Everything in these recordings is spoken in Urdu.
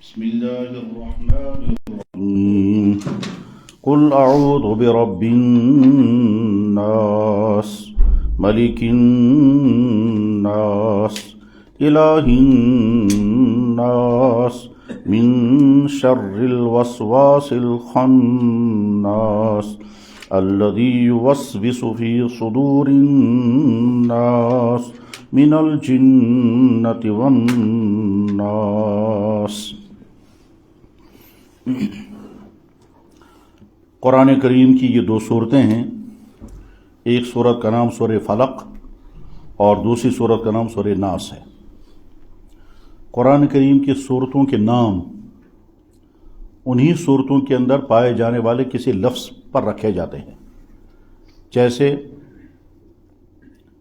بسم الله الرحمن الرحيم قل أعوذ برب الناس ملك الناس إله الناس من شر الوسواس الخناس الذي يوسوس في صدور الناس من الجنة والناس۔ قرآن کریم کی یہ دو صورتیں ہیں، ایک صورت کا نام سورہ فلق اور دوسری صورت کا نام سورہ ناس ہے۔ قرآن کریم کی صورتوں کے نام انہی صورتوں کے اندر پائے جانے والے کسی لفظ پر رکھے جاتے ہیں، جیسے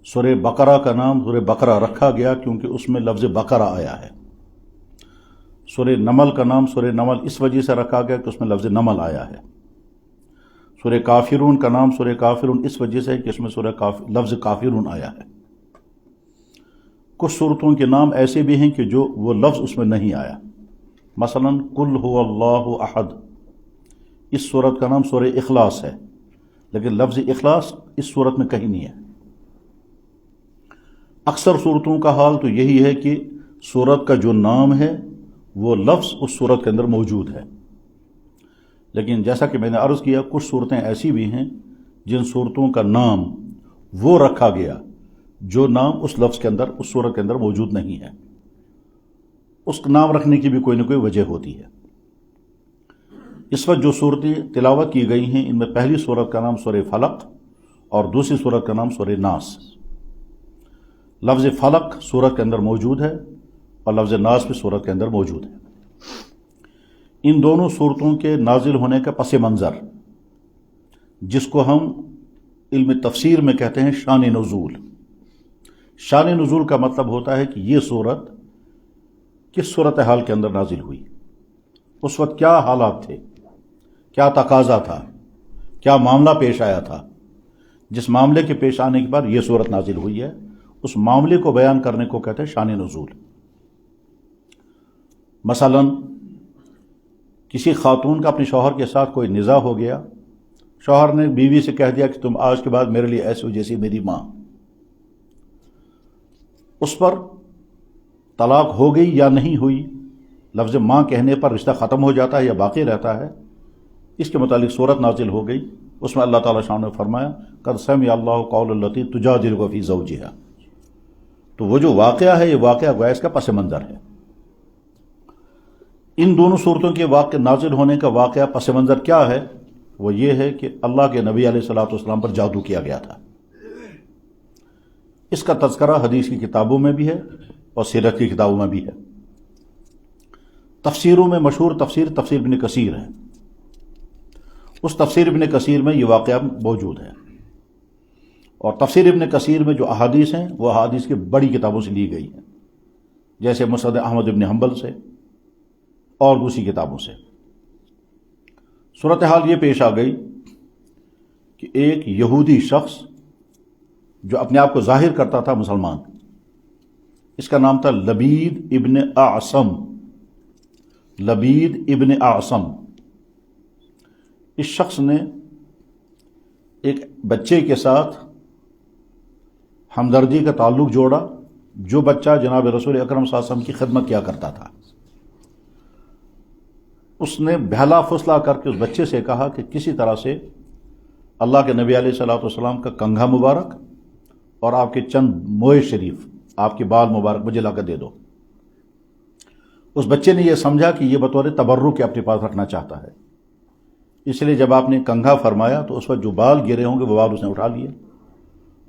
سورہ بقرہ کا نام سورہ بقرہ رکھا گیا کیونکہ اس میں لفظ بقرہ آیا ہے۔ سورہ نمل کا نام سورہ نمل اس وجہ سے رکھا گیا کہ اس میں لفظ نمل آیا ہے۔ سورہ کافرون کا نام سورہ کافرون اس وجہ سے ہے کہ اس میں لفظ کافرون آیا ہے۔ کچھ صورتوں کے نام ایسے بھی ہیں کہ جو وہ لفظ اس میں نہیں آیا، مثلا قل هو اللہ احد، اس صورت کا نام سورہ اخلاص ہے، لیکن لفظ اخلاص اس صورت میں کہیں نہیں ہے۔ اکثر صورتوں کا حال تو یہی ہے کہ صورت کا جو نام ہے وہ لفظ اس صورت کے اندر موجود ہے، لیکن جیسا کہ میں نے عرض کیا کچھ صورتیں ایسی بھی ہیں جن صورتوں کا نام وہ رکھا گیا جو نام اس لفظ کے اندر اس صورت کے اندر موجود نہیں ہے۔ اس کا نام رکھنے کی بھی کوئی نہ کوئی وجہ ہوتی ہے۔ اس وقت جو صورتیں تلاوت کی گئی ہیں ان میں پہلی صورت کا نام سورہ فلق اور دوسری صورت کا نام سورہ ناس۔ لفظ فلق صورت کے اندر موجود ہے اور لفظ ناس بھی صورت کے اندر موجود ہے۔ ان دونوں صورتوں کے نازل ہونے کا پس منظر، جس کو ہم علم تفسیر میں کہتے ہیں شان نزول۔ شان نزول کا مطلب ہوتا ہے کہ یہ صورت کس صورتحال کے اندر نازل ہوئی، اس وقت کیا حالات تھے، کیا تقاضا تھا، کیا معاملہ پیش آیا تھا، جس معاملے کے پیش آنے کے بعد یہ صورت نازل ہوئی ہے، اس معاملے کو بیان کرنے کو کہتے ہیں شان نزول۔ مثلا کسی خاتون کا اپنے شوہر کے ساتھ کوئی نزاع ہو گیا، شوہر نے بیوی سے کہہ دیا کہ تم آج کے بعد میرے لیے ایسے ہو جیسی میری ماں، اس پر طلاق ہو گئی یا نہیں ہوئی، لفظ ماں کہنے پر رشتہ ختم ہو جاتا ہے یا باقی رہتا ہے، اس کے متعلق صورت نازل ہو گئی۔ اس میں اللہ تعالیٰ شان نے فرمایا قد سمع اللہ قول التی تجادلک فی زوجہا، تو وہ جو واقعہ ہے یہ واقعہ گویا اس کا پس منظر ہے۔ ان دونوں صورتوں کے واقع نازل ہونے کا واقعہ پس منظر کیا ہے؟ وہ یہ ہے کہ اللہ کے نبی علیہ الصلوۃ والسلام پر جادو کیا گیا تھا۔ اس کا تذکرہ حدیث کی کتابوں میں بھی ہے اور سیرت کی کتابوں میں بھی ہے۔ تفسیروں میں مشہور تفسیر ابن کثیر ہے، اس تفسیر ابن کثیر میں یہ واقعہ موجود ہے، اور تفسیر ابن کثیر میں جو احادیث ہیں وہ احادیث کی بڑی کتابوں سے لی گئی ہیں، جیسے مسند احمد ابن حنبل سے اور دوسری کتابوں سے۔ صورتحال یہ پیش آ گئی کہ ایک یہودی شخص جو اپنے آپ کو ظاہر کرتا تھا مسلمان، اس کا نام تھا لبید ابن اعصم۔ لبید ابن اعصم، اس شخص نے ایک بچے کے ساتھ ہمدردی کا تعلق جوڑا، جو بچہ جناب رسول اکرم صلی اللہ علیہ وسلم کی خدمت کیا کرتا تھا۔ اس نے بہلا فسلا کر کے اس بچے سے کہا کہ کسی طرح سے اللہ کے نبی علیہ الصلوۃ والسلام کا کنگھا مبارک اور آپ کے چند موئے شریف، آپ کے بال مبارک مجھے لا کر دے دو۔ اس بچے نے یہ سمجھا کہ یہ بطور تبرک کے اپنے پاس رکھنا چاہتا ہے، اس لیے جب آپ نے کنگھا فرمایا تو اس وقت جو بال گرے ہوں گے وہ بال اس نے اٹھا لیے،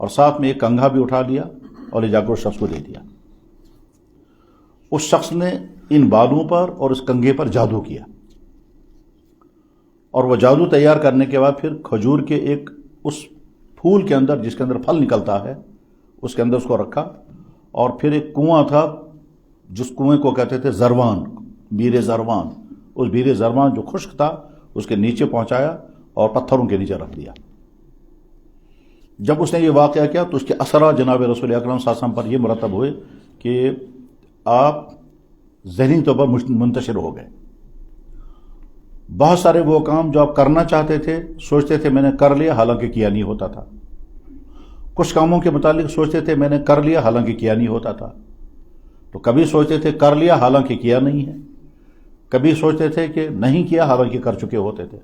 اور ساتھ میں ایک کنگھا بھی اٹھا لیا اور لے جا کر اس شخص کو دے دیا۔ اس شخص نے ان بالوں پر اور اس کنگھے پر جادو کیا، اور وہ جادو تیار کرنے کے بعد پھر کھجور کے ایک اس پھول کے اندر جس کے اندر پھل نکلتا ہے اس کے اندر اس کو رکھا، اور پھر ایک کنواں تھا جس کنویں کو کہتے تھے زروان، بیر زروان، اس بیر زروان جو خشک تھا اس کے نیچے پہنچایا اور پتھروں کے نیچے رکھ دیا۔ جب اس نے یہ واقعہ کیا تو اس کے اثرات جناب رسول اکرم صلی اللہ علیہ وسلم پر یہ مرتب ہوئے کہ آپ ذہنی طور پر منتشر ہو گئے۔ بہت سارے وہ کام جو آپ کرنا چاہتے تھے سوچتے تھے میں نے کر لیا، حالانکہ کیا نہیں ہوتا تھا۔ کچھ کاموں کے متعلق سوچتے تھے میں نے کر لیا، حالانکہ کیا نہیں ہوتا تھا۔ تو کبھی سوچتے تھے کر لیا، حالانکہ کیا نہیں ہے۔ کبھی سوچتے تھے کہ نہیں کیا، حالانکہ کر چکے ہوتے تھے۔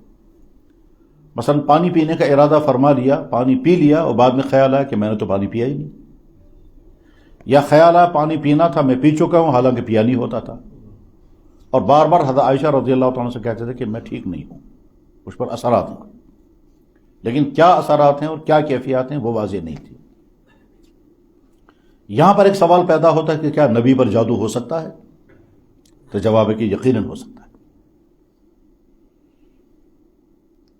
مثلا پانی پینے کا ارادہ فرما لیا، پانی پی لیا، اور بعد میں خیال آیا کہ میں نے تو پانی پیا ہی نہیں، یا خیال آیا پانی پینا تھا، میں پی چکا ہوں، حالانکہ پیا نہیں ہوتا تھا۔ اور بار بار حضرت عائشہ رضی اللہ تعالیٰ سے کہتے تھے کہ میں ٹھیک نہیں ہوں، اس پر اثرات ہیں، لیکن کیا اثرات ہیں اور کیا کیفیات ہیں وہ واضح نہیں تھی۔ یہاں پر ایک سوال پیدا ہوتا ہے کہ کیا نبی پر جادو ہو سکتا ہے؟ تو جواب ہے کہ یقیناً ہو سکتا ہے۔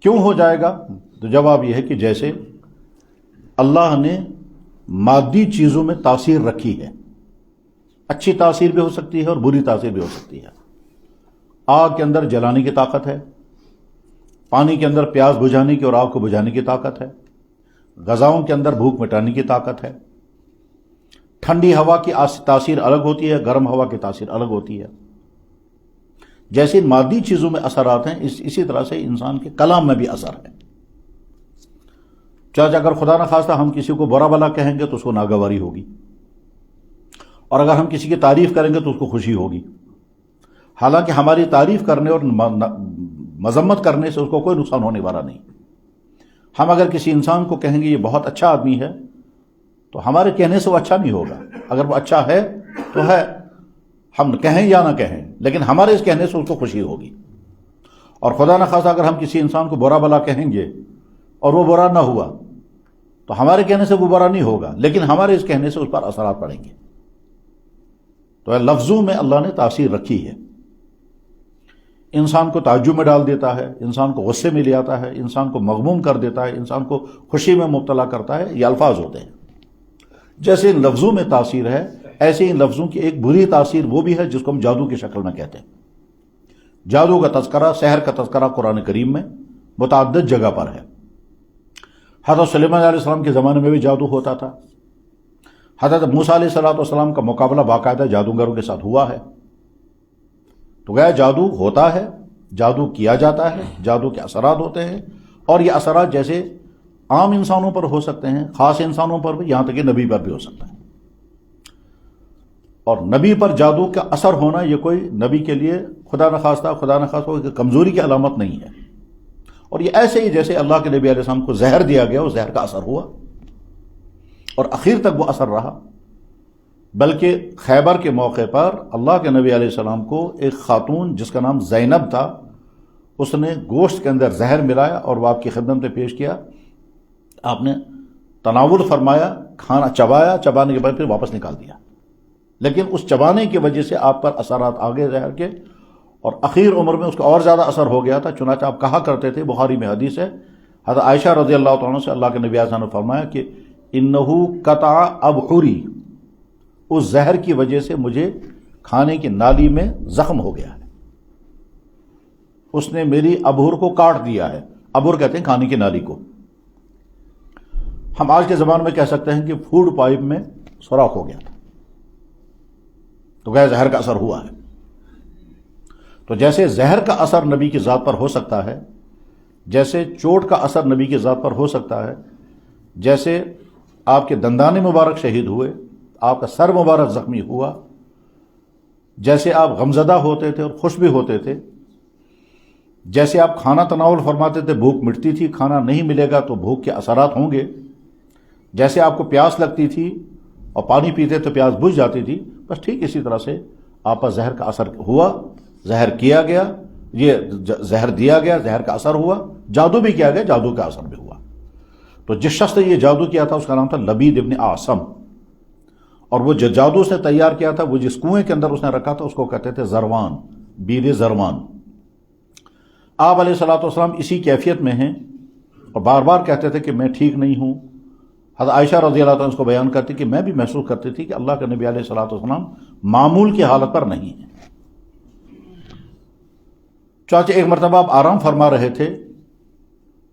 کیوں ہو جائے گا؟ تو جواب یہ ہے کہ جیسے اللہ نے مادی چیزوں میں تاثیر رکھی ہے، اچھی تاثیر بھی ہو سکتی ہے اور بری تاثیر بھی ہو سکتی ہے۔ آگ کے اندر جلانے کی طاقت ہے، پانی کے اندر پیاس بجھانے کی اور آگ کو بجھانے کی طاقت ہے، غذاؤں کے اندر بھوک مٹانے کی طاقت ہے۔ ٹھنڈی ہوا کی تاثیر الگ ہوتی ہے، گرم ہوا کی تاثیر الگ ہوتی ہے۔ جیسے مادی چیزوں میں اثرات ہیں، اسی طرح سے انسان کے کلام میں بھی اثر ہے۔ چاہے اگر خدا نخواستہ ہم کسی کو برا بلا کہیں گے تو اس کو ناگواری ہوگی، اور اگر ہم کسی کی تعریف کریں گے تو اس کو خوشی ہوگی، حالانکہ ہماری تعریف کرنے اور مذمت کرنے سے اس کو کوئی نقصان ہونے والا نہیں۔ ہم اگر کسی انسان کو کہیں گے یہ بہت اچھا آدمی ہے تو ہمارے کہنے سے وہ اچھا نہیں ہوگا، اگر وہ اچھا ہے تو ہے، ہم کہیں یا نہ کہیں، لیکن ہمارے اس کہنے سے اس کو خوشی ہوگی۔ اور خدا نخواستہ اگر ہم کسی انسان کو برا بلا کہیں گے اور وہ برا نہ ہوا تو ہمارے کہنے سے وہ برا نہیں ہوگا، لیکن ہمارے اس کہنے سے اس پر اثرات پڑیں گے۔ تو لفظوں میں اللہ نے تاثیر رکھی ہے، انسان کو تعجب میں ڈال دیتا ہے، انسان کو غصے میں لے آتا ہے، انسان کو مغموم کر دیتا ہے، انسان کو خوشی میں مبتلا کرتا ہے، یہ الفاظ ہوتے ہیں۔ جیسے ان لفظوں میں تاثیر ہے، ایسے ان لفظوں کی ایک بری تاثیر وہ بھی ہے جس کو ہم جادو کی شکل میں کہتے ہیں۔ جادو کا تذکرہ، سحر کا تذکرہ قرآن کریم میں متعدد جگہ پر ہے۔ حضرت سلیمان علیہ السلام کے زمانے میں بھی جادو ہوتا تھا۔ حضرت موسیٰ علیہ السلام کا مقابلہ باقاعدہ جادوگروں کے ساتھ ہوا ہے۔ تو گیا جادو ہوتا ہے، جادو کیا جاتا ہے، جادو کے اثرات ہوتے ہیں، اور یہ اثرات جیسے عام انسانوں پر ہو سکتے ہیں، خاص انسانوں پر بھی، یہاں تک کہ نبی پر بھی ہو سکتا ہے۔ اور نبی پر جادو کا اثر ہونا یہ کوئی نبی کے لیے خدا نخواستہ کمزوری کی علامت نہیں ہے۔ اور یہ ایسے ہی جیسے اللہ کے نبی علیہ السلام کو زہر دیا گیا، اس زہر کا اثر ہوا اور اخیر تک وہ اثر رہا۔ بلکہ خیبر کے موقع پر اللہ کے نبی علیہ السلام کو ایک خاتون جس کا نام زینب تھا، اس نے گوشت کے اندر زہر ملایا اور وہ آپ کی خدمت میں پیش کیا، آپ نے تناول فرمایا، کھانا چبایا، چبانے کے بعد پھر واپس نکال دیا، لیکن اس چبانے کی وجہ سے آپ پر اثرات آگے زہر کے، اور اخیر عمر میں اس کا اور زیادہ اثر ہو گیا تھا۔ چنانچہ آپ کہا کرتے تھے، بخاری میں حدیث ہے، حضرت عائشہ رضی اللہ تعالیٰ عنہ سے اللہ کے نبی اعظم نے فرمایا کہ انہو قطع ابحری، اس زہر کی وجہ سے مجھے کھانے کی نالی میں زخم ہو گیا ہے، اس نے میری ابہر کو کاٹ دیا ہے۔ ابہر کہتے ہیں کھانے کی نالی کو، ہم آج کے زبان میں کہہ سکتے ہیں کہ فوڈ پائپ میں سوراخ ہو گیا تھا، تو گیا زہر کا اثر ہوا ہے۔ تو جیسے زہر کا اثر نبی کی ذات پر ہو سکتا ہے، جیسے چوٹ کا اثر نبی کی ذات پر ہو سکتا ہے، جیسے آپ کے دندان مبارک شہید ہوئے، آپ کا سر مبارک زخمی ہوا، جیسے آپ غمزدہ ہوتے تھے اور خوش بھی ہوتے تھے، جیسے آپ کھانا تناول فرماتے تھے، بھوک مٹتی تھی، کھانا نہیں ملے گا تو بھوک کے اثرات ہوں گے، جیسے آپ کو پیاس لگتی تھی اور پانی پیتے تو پیاس بجھ جاتی تھی، بس ٹھیک اسی طرح سے آپ پر زہر کا اثر ہوا، زہر کیا گیا، یہ زہر دیا گیا، زہر کا اثر ہوا، جادو بھی کیا گیا، جادو کا اثر بھی ہوا۔ تو جس شخص نے یہ جادو کیا تھا اس کا نام تھا لبید ابن اعصم، اور وہ جو جادو اس نے تیار کیا تھا، وہ جس کنویں کے اندر اس نے رکھا تھا اس کو کہتے تھے زروان، بیر زروان۔ آپ علیہ الصلوۃ والسلام اسی کیفیت میں ہیں اور بار بار کہتے تھے کہ میں ٹھیک نہیں ہوں۔ حضرت عائشہ رضی اللہ عنہ اس کو بیان کرتی کہ میں بھی محسوس کرتی تھی کہ اللہ کے نبی علیہ الصلوۃ والسلام معمول کی حالت پر نہیں ہیں۔ چاچے ایک مرتبہ آپ آرام فرما رہے تھے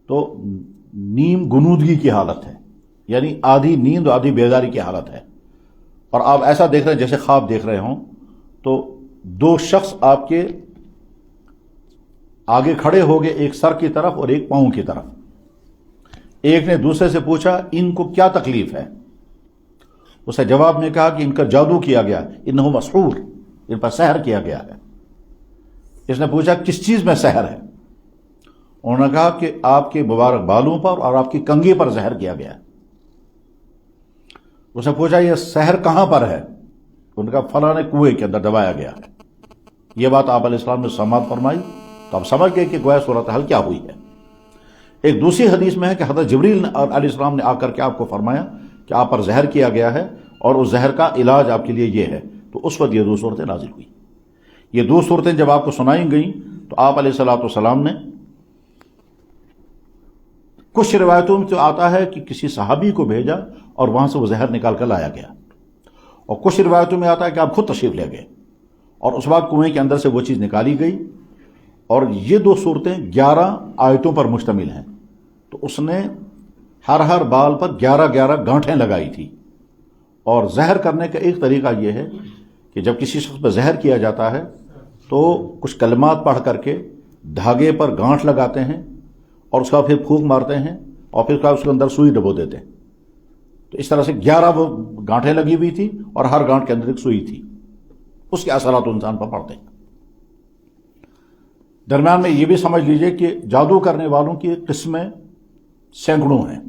تو نیم گنودگی کی حالت ہے، یعنی آدھی نیند آدھی بیداری کی حالت ہے، اور آپ ایسا دیکھ رہے ہیں جیسے خواب دیکھ رہے ہوں، تو دو شخص آپ کے آگے کھڑے ہو گئے، ایک سر کی طرف اور ایک پاؤں کی طرف. ایک نے دوسرے سے پوچھا ان کو کیا تکلیف ہے؟ اس نے جواب میں کہا کہ ان کا جادو کیا گیا، انہو مسحور، ان پر سحر کیا گیا ہے. اس نے پوچھا کس چیز میں سحر ہے؟ انہوں نے کہا کہ آپ کے مبارک بالوں پر اور آپ کی کنگھی پر زہر کیا گیا ہے. اس نے پوچھا یہ سحر کہاں پر ہے؟ ان کا فلاں کنویں کے اندر دبایا گیا ہے. یہ بات آپ علیہ السلام نے سماعت فرمائی تو آپ سمجھ گئے کہ گویا صورتحال کیا ہوئی ہے. ایک دوسری حدیث میں ہے کہ حضرت جبریل علیہ السلام نے آ کر کے آپ کو فرمایا کہ آپ پر زہر کیا گیا ہے اور اس زہر کا علاج آپ کے لیے یہ ہے. تو اس وقت یہ دو صورتیں نازل ہوئی. یہ دو صورتیں جب آپ کو سنائی گئیں تو آپ علیہ السلام نے، کچھ روایتوں میں تو آتا ہے کہ کسی صحابی کو بھیجا اور وہاں سے وہ زہر نکال کر لایا گیا، اور کچھ روایتوں میں آتا ہے کہ آپ خود تشریف لے گئے اور اس بعد کنویں کے اندر سے وہ چیز نکالی گئی. اور یہ دو صورتیں 11 آیتوں پر مشتمل ہیں. تو اس نے ہر بال پر 11 گانٹھیں لگائی تھی. اور زہر کرنے کا ایک طریقہ یہ ہے کہ جب کسی شخص پر زہر کیا جاتا ہے تو کچھ کلمات پڑھ کر کے دھاگے پر گانٹھ لگاتے ہیں اور اس کا پھر پھونک مارتے ہیں اور پھر اس کے اندر سوئی ڈبو دیتے ہیں. تو اس طرح سے 11 وہ گانٹھیں لگی ہوئی تھی اور ہر گانٹھ کے اندر ایک سوئی تھی. اس کے اثرات انسان پر پڑتے ہیں. درمیان میں یہ بھی سمجھ لیجئے کہ جادو کرنے والوں کی قسمیں سینکڑوں ہیں.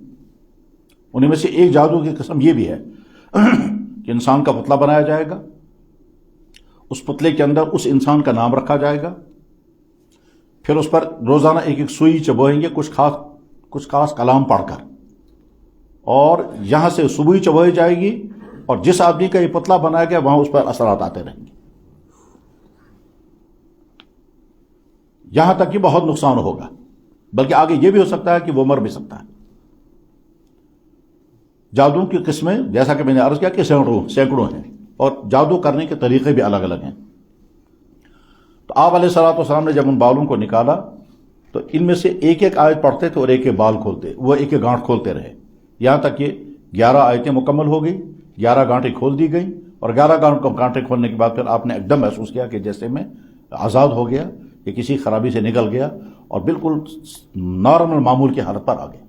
انہیں میں سے ایک جادو کی قسم یہ بھی ہے کہ انسان کا پتلا بنایا جائے گا، اس پتلے کے اندر اس انسان کا نام رکھا جائے گا، پھر اس پر روزانہ ایک سوئی چبوئیں گے کچھ خاص کلام پڑھ کر، اور یہاں سے سوئی چبوئی جائے گی اور جس آدمی کا یہ پتلا بنایا گیا وہاں اس پر اثرات آتے رہیں گے، یہاں تک کہ بہت نقصان ہوگا. بلکہ آگے یہ بھی ہو سکتا ہے کہ وہ مر بھی سکتا ہے. جادو کی قسمیں جیسا کہ میں نے عرض کیا کہ سینکڑوں ہیں اور جادو کرنے کے طریقے بھی الگ الگ ہیں. تو آپ علیہ السلام نے جب ان بالوں کو نکالا تو ان میں سے ایک آیت پڑھتے تھے اور ایک بال کھولتے، وہ ایک گانٹھ کھولتے رہے یہاں تک کہ 11 آیتیں مکمل ہو گئی، 11 گانٹیں کھول دی گئیں. اور 11 گانٹیں کھولنے کے بعد پھر آپ نے ایک دم محسوس کیا کہ جیسے میں آزاد ہو گیا، کہ کسی خرابی سے نکل گیا اور بالکل نارمل معمول کی حالت پر آ گئے.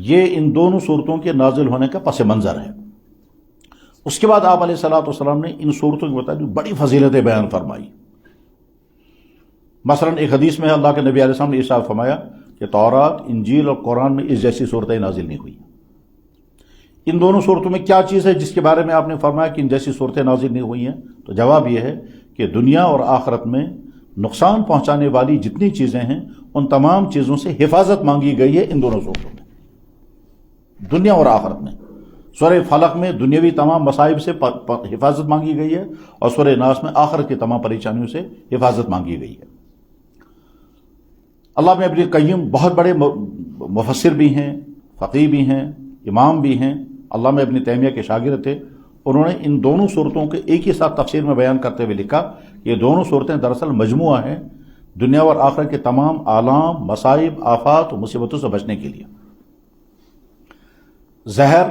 یہ ان دونوں صورتوں کے نازل ہونے کا پس منظر ہے. اس کے بعد آپ علیہ السلام نے ان صورتوں کے متعلق بڑی فضیلتیں بیان فرمائی. مثلا ایک حدیث میں اللہ کے نبی علیہ السلام نے ارشاد فرمایا کہ تورات، انجیل اور قرآن میں اس جیسی صورتیں نازل نہیں ہوئی. ان دونوں صورتوں میں کیا چیز ہے جس کے بارے میں آپ نے فرمایا کہ ان جیسی صورتیں نازل نہیں ہوئی ہیں؟ تو جواب یہ ہے کہ دنیا اور آخرت میں نقصان پہنچانے والی جتنی چیزیں ہیں ان تمام چیزوں سے حفاظت مانگی گئی ہے ان دونوں صورتوں میں، دنیا اور آخرت میں. سورہ فلق میں دنیاوی تمام مصائب سے حفاظت مانگی گئی ہے اور سورہ ناس میں آخرت کی تمام پریشانیوں سے حفاظت مانگی گئی ہے. اللہ میں ابن قیم بہت بڑے مفسر بھی ہیں، فقیہ بھی ہیں، امام بھی ہیں. علامہ ابن تیمیہ کے شاگرد تھے. انہوں نے ان دونوں صورتوں کے ایک ہی ساتھ تفسیر میں بیان کرتے ہوئے لکھا کہ یہ دونوں صورتیں دراصل مجموعہ ہیں دنیا اور آخرت کے تمام آلام، مصائب، آفات و مصیبتوں سے بچنے کے لیے. زہر،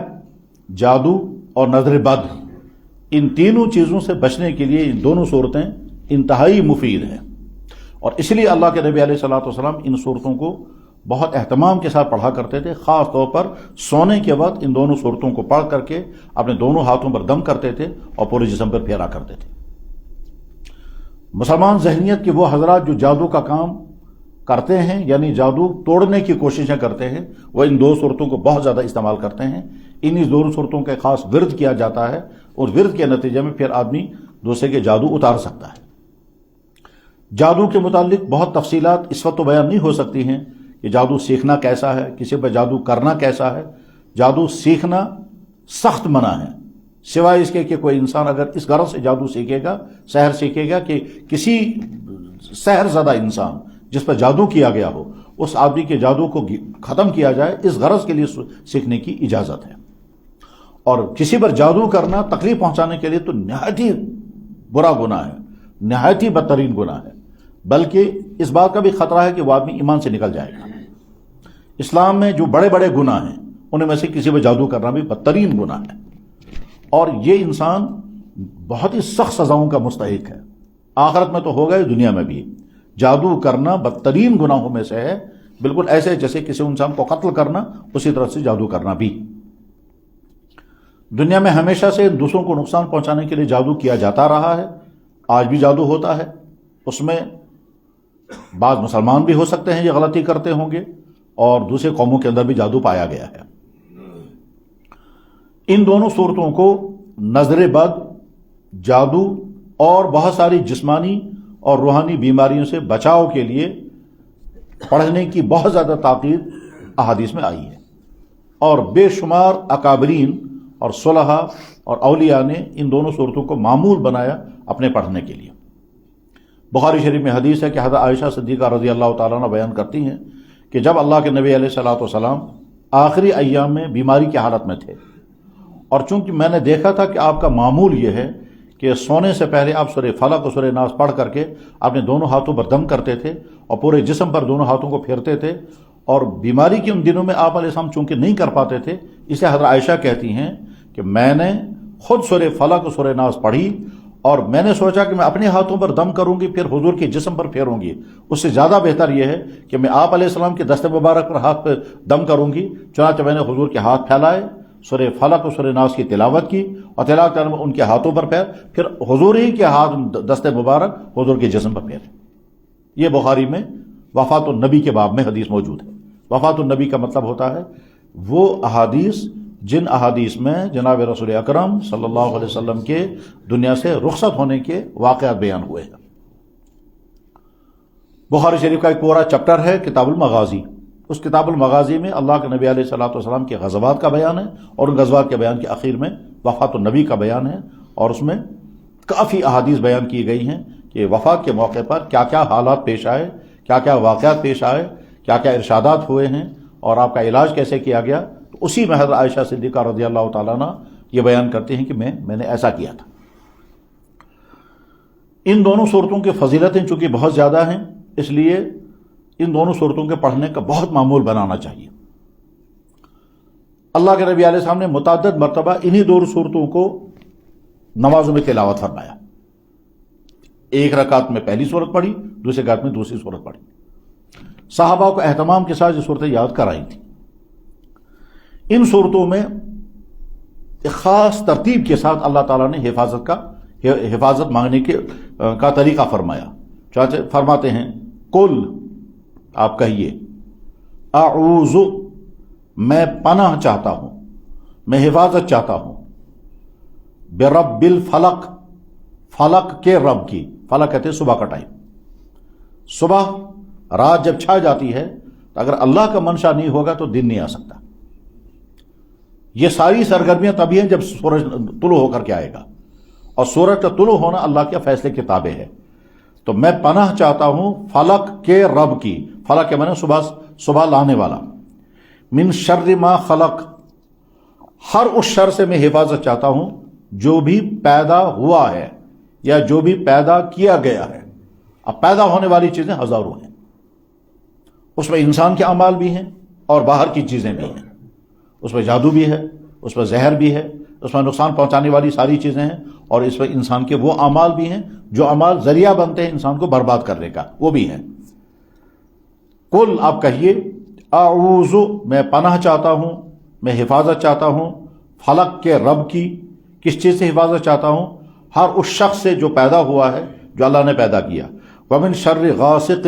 جادو اور نظر بد، ان تینوں چیزوں سے بچنے کے لیے ان دونوں صورتیں انتہائی مفید ہیں. اور اس لیے اللہ کے نبی علیہ السلام ان صورتوں کو بہت اہتمام کے ساتھ پڑھا کرتے تھے. خاص طور پر سونے کے وقت ان دونوں صورتوں کو پڑھ کر کے اپنے دونوں ہاتھوں پر دم کرتے تھے اور پورے جسم پر پھیرا کرتے تھے. مسلمان ذہنیت کے وہ حضرات جو جادو کا کام کرتے ہیں، یعنی جادو توڑنے کی کوششیں کرتے ہیں، وہ ان دو صورتوں کو بہت زیادہ استعمال کرتے ہیں. انہی دونوں صورتوں کا خاص ورد کیا جاتا ہے اور ورد کے نتیجے میں پھر آدمی دوسرے کے جادو اتار سکتا ہے. جادو کے متعلق بہت تفصیلات اس وقت تو بیان نہیں ہو سکتی ہیں کہ جادو سیکھنا کیسا ہے، کسی پر جادو کرنا کیسا ہے. جادو سیکھنا سخت منع ہے، سوائے اس کے کہ کوئی انسان اگر اس غرض سے جادو سیکھے گا، سحر سیکھے گا کہ کسی سحر زدہ انسان جس پر جادو کیا گیا ہو اس آدمی کے جادو کو ختم کیا جائے، اس غرض کے لیے سیکھنے کی اجازت ہے. اور کسی پر جادو کرنا تکلیف پہنچانے کے لیے تو نہایت ہی برا گناہ ہے، نہایت ہی بدترین گناہ ہے. بلکہ اس بات کا بھی خطرہ ہے کہ وہ آدمی ایمان سے نکل جائے گا. اسلام میں جو بڑے بڑے گناہ ہیں ان میں سے کسی پر جادو کرنا بھی بدترین گناہ ہے. اور یہ انسان بہت ہی سخت سزاؤں کا مستحق ہے، آخرت میں تو ہوگا ہی، دنیا میں بھی۔ جادو کرنا بدترین گناہوں میں سے ہے، بالکل ایسے جیسے کسی انسان کو قتل کرنا، اسی طرح سے جادو کرنا بھی۔ دنیا میں ہمیشہ سے دوسروں کو نقصان پہنچانے کے لیے جادو کیا جاتا رہا ہے، آج بھی جادو ہوتا ہے۔ اس میں بعض مسلمان بھی ہو سکتے ہیں یہ غلطی کرتے ہوں گے، اور دوسرے قوموں کے اندر بھی جادو پایا گیا ہے۔ ان دونوں صورتوں کو نظر بد، جادو اور بہت ساری جسمانی اور روحانی بیماریوں سے بچاؤ کے لیے پڑھنے کی بہت زیادہ تاکید احادیث میں آئی ہے، اور بے شمار اکابرین اور صلحاء اور اولیاء نے ان دونوں صورتوں کو معمول بنایا اپنے پڑھنے کے لیے۔ بخاری شریف میں حدیث ہے کہ حضرت عائشہ صدیقہ رضی اللہ تعالیٰ عنہ بیان کرتی ہیں کہ جب اللہ کے نبی علیہ الصلوۃ والسلام آخری ایام میں بیماری کی حالت میں تھے، اور چونکہ میں نے دیکھا تھا کہ آپ کا معمول یہ ہے کہ سونے سے پہلے آپ سورہ فلق اور سورہ ناس پڑھ کر کے اپنے دونوں ہاتھوں پر دم کرتے تھے اور پورے جسم پر دونوں ہاتھوں کو پھیرتے تھے، اور بیماری کے ان دنوں میں آپ علیہ السلام چونکہ نہیں کر پاتے تھے، اسے حضرت عائشہ کہتی ہیں کہ میں نے خود سورہ فلق اور سورہ ناس پڑھی، اور میں نے سوچا کہ میں اپنے ہاتھوں پر دم کروں گی پھر حضور کے جسم پر پھیروں گی، اس سے زیادہ بہتر یہ ہے کہ میں آپ علیہ السلام کے دست مبارک پر ہاتھ پہ دم کروں گی۔ چنانچہ میں نے حضور کے ہاتھ پھیلائے، سورہ فلق اور سورہ ناس کی تلاوت کی، اور تلاوت کرنے میں ان کے ہاتھوں پر پھر حضور ہی کے ہاتھ دست مبارک حضور کے جسم پر پھیرے۔ یہ بخاری میں وفات النبی کے باب میں حدیث موجود ہے۔ وفات النبی کا مطلب ہوتا ہے وہ احادیث جن احادیث میں جناب رسول اکرم صلی اللہ علیہ وسلم کے دنیا سے رخصت ہونے کے واقعات بیان ہوئے ہیں۔ بخاری شریف کا ایک پورا چپٹر ہے کتاب المغازی۔ اس کتاب المغازی میں اللہ کے نبی علیہ الصلوۃ والسلام کے غزوات کا بیان ہے، اور ان غزوات کے بیان کے اخیر میں وفات النبی کا بیان ہے، اور اس میں کافی احادیث بیان کی گئی ہیں کہ وفات کے موقع پر کیا کیا حالات پیش آئے، کیا کیا واقعات پیش آئے، کیا کیا ارشادات ہوئے ہیں، اور آپ کا علاج کیسے کیا گیا۔ تو اسی میں حضرت عائشہ صدیقہ رضی اللہ تعالیٰ عنہ یہ بیان کرتے ہیں کہ میں نے ایسا کیا تھا۔ ان دونوں صورتوں کی فضیلتیں چونکہ بہت زیادہ ہیں، اس لیے ان دونوں صورتوں کے پڑھنے کا بہت معمول بنانا چاہیے۔ اللہ کے نبی علیہ السلام نے متعدد مرتبہ انہی دونوں صورتوں کو نمازوں میں تلاوت فرمایا۔ ایک رکعت میں پہلی صورت پڑھی، دوسری رکعت میں دوسری صورت پڑھی۔ صحابہ کو اہتمام کے ساتھ یہ صورتیں یاد کرائی تھیں۔ ان صورتوں میں ایک خاص ترتیب کے ساتھ اللہ تعالیٰ نے حفاظت مانگنے کا طریقہ فرمایا۔ چاہتے فرماتے ہیں قل، آپ کہیے، اعوذ، میں پناہ چاہتا ہوں، میں حفاظت چاہتا ہوں، برب الفلق، فلق کے رب کی۔ فلق کہتے ہیں صبح کا ٹائم۔ صبح رات جب چھا جاتی ہے تو اگر اللہ کا منشا نہیں ہوگا تو دن نہیں آ سکتا۔ یہ ساری سرگرمیاں تبھی ہیں جب سورج طلوع ہو کر کے آئے گا، اور سورج کا طلوع ہونا اللہ کے فیصلے کے تابع ہے۔ تو میں پناہ چاہتا ہوں فلق کے رب کی۔ فلق کے معنی صبح لانے والا۔ من شر ما خلق، ہر اس شر سے میں حفاظت چاہتا ہوں جو بھی پیدا ہوا ہے یا جو بھی پیدا کیا گیا ہے۔ اب پیدا ہونے والی چیزیں ہزاروں ہیں، اس میں انسان کے اعمال بھی ہیں اور باہر کی چیزیں بھی ہیں۔ اس میں جادو بھی ہے، اس میں زہر بھی ہے، اس میں نقصان پہنچانے والی ساری چیزیں ہیں، اور اس میں انسان کے وہ اعمال بھی ہیں جو اعمال ذریعہ بنتے ہیں انسان کو برباد کرنے کا، وہ بھی ہیں۔ قل، آپ کہیے، اعوذ، میں پناہ چاہتا ہوں، میں حفاظت چاہتا ہوں فلق کے رب کی۔ کس چیز سے حفاظت چاہتا ہوں؟ ہر اس شخص سے جو پیدا ہوا ہے، جو اللہ نے پیدا کیا۔ ومن شر غاسق،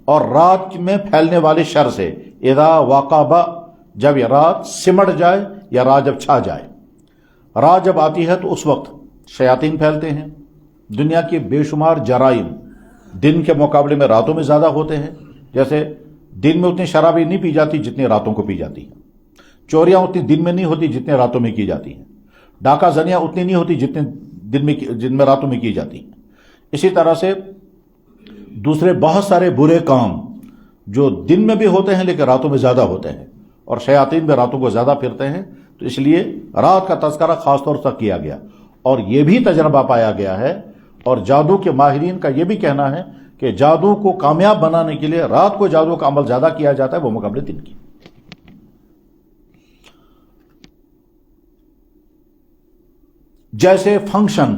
اور رات میں پھیلنے والے شر سے۔ اذا وقب، جب یہ رات سمٹ جائے یا رات جب چھا جائے۔ رات جب آتی ہے تو اس وقت شیاطین پھیلتے ہیں۔ دنیا کے بے شمار جرائم دن کے مقابلے میں راتوں میں زیادہ ہوتے ہیں۔ جیسے دن میں اتنی شرابیں نہیں پی جاتی جتنی راتوں کو پی جاتی ہیں، چوریاں اتنی دن میں نہیں ہوتی جتنے راتوں میں کی جاتی ہیں، ڈاکہ زنیاں اتنی نہیں ہوتی جن میں راتوں میں کی جاتی ہیں۔ اسی طرح سے دوسرے بہت سارے برے کام جو دن میں بھی ہوتے ہیں لیکن راتوں میں زیادہ ہوتے ہیں، اور شیاطین بھی راتوں کو زیادہ پھرتے ہیں۔ تو اس لیے رات کا تذکرہ خاص طور سے کیا گیا، اور یہ بھی تجربہ پایا گیا ہے، اور جادو کے ماہرین کا یہ بھی کہنا ہے کہ جادو کو کامیاب بنانے کے لیے رات کو جادو کا عمل زیادہ کیا جاتا ہے وہ مقابلے دن کی۔ جیسے فنکشن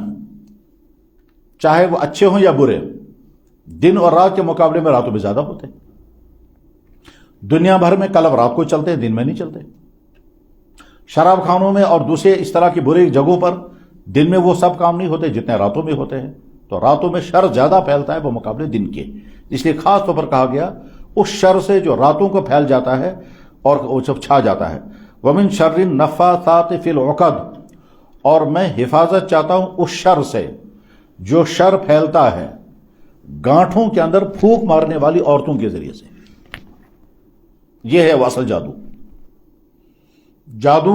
چاہے وہ اچھے ہوں یا برے دن اور رات کے مقابلے میں راتوں میں زیادہ ہوتے ہیں. دنیا بھر میں کلب رات کو چلتے ہیں، دن میں نہیں چلتے. شراب خانوں میں اور دوسرے اس طرح کی برے جگہوں پر دن میں وہ سب کام نہیں ہوتے جتنے راتوں میں ہوتے ہیں. تو راتوں میں شر زیادہ پھیلتا ہے وہ مقابلے دن کے. اس لیے خاص طور پر کہا گیا اس شر سے جو راتوں کو پھیل جاتا ہے اور وہ سب چھا جاتا ہے. ومن شر النفاثات فی العقد، اور میں حفاظت چاہتا ہوں اس شر سے جو شر پھیلتا ہے گانٹھوں کے اندر پھونک مارنے والی عورتوں کے ذریعے سے. یہ ہے وہ اصل جادو. جادو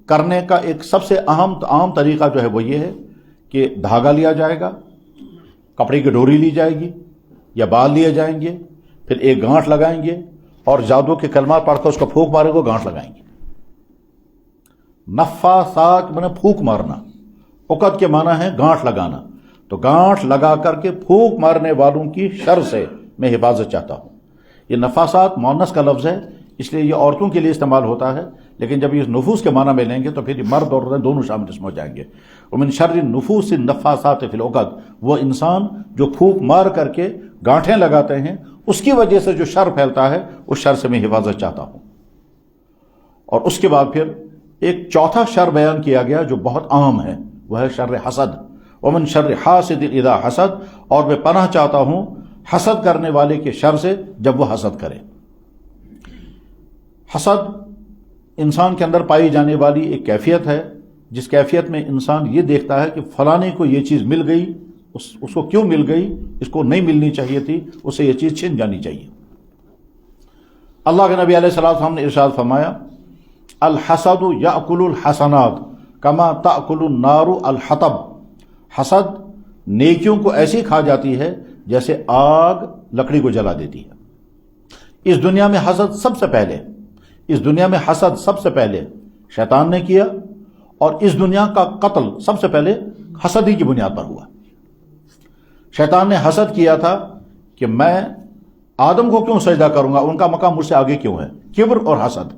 کرنے کا ایک سب سے عام طریقہ جو ہے وہ یہ ہے کہ دھاگا لیا جائے گا، کپڑے کی ڈوری لی جائے گی یا بال لیے جائیں گے، پھر ایک گانٹھ لگائیں گے اور جادو کے کلمات پڑھ کر اس کو پھونک مارے کو گانٹھ لگائیں گے. نفاثات معنی پھونک مارنا، عقد کے معنی ہے گانٹھ لگانا. تو گانٹھ لگا کر کے پھونک مارنے والوں کی شر سے میں حفاظت چاہتا ہوں. یہ نفاسات مؤنث کا لفظ ہے اس لیے یہ عورتوں کے لیے استعمال ہوتا ہے، لیکن جب یہ نفوس کے معنی میں لیں گے تو پھر مرد اور عورتیں دونوں شامل اس میں ہو جائیں گے. ومن شر النفوس النفاثات فی العقد، وہ انسان جو پھونک مار کر کے گانٹھیں لگاتے ہیں اس کی وجہ سے جو شر پھیلتا ہے اس شر سے میں حفاظت چاہتا ہوں. اور اس کے بعد پھر ایک چوتھا شر بیان کیا گیا جو بہت عام ہے، وہ ہے شر حسد. ومن شر حاسد اذا حسد، اور میں پناہ چاہتا ہوں حسد کرنے والے کے شر سے جب وہ حسد کرے. حسد انسان کے اندر پائی جانے والی ایک کیفیت ہے جس کیفیت میں انسان یہ دیکھتا ہے کہ فلانے کو یہ چیز مل گئی، اس کو کیوں مل گئی، اس کو نہیں ملنی چاہیے تھی، اسے یہ چیز چھن جانی چاہیے. اللہ کے نبی علیہ السلام نے ارشاد فرمایا الحسد یأکل الحسنات کما تأکل النار الحطب. حسد نیکیوں کو ایسی کھا جاتی ہے جیسے آگ لکڑی کو جلا دیتی ہے. اس دنیا میں حسد سب سے پہلے شیطان نے کیا، اور اس دنیا کا قتل سب سے پہلے حسد ہی کی بنیاد پر ہوا. شیطان نے حسد کیا تھا کہ میں آدم کو کیوں سجدہ کروں گا، ان کا مقام مجھ سے آگے کیوں ہے، کبر اور حسد.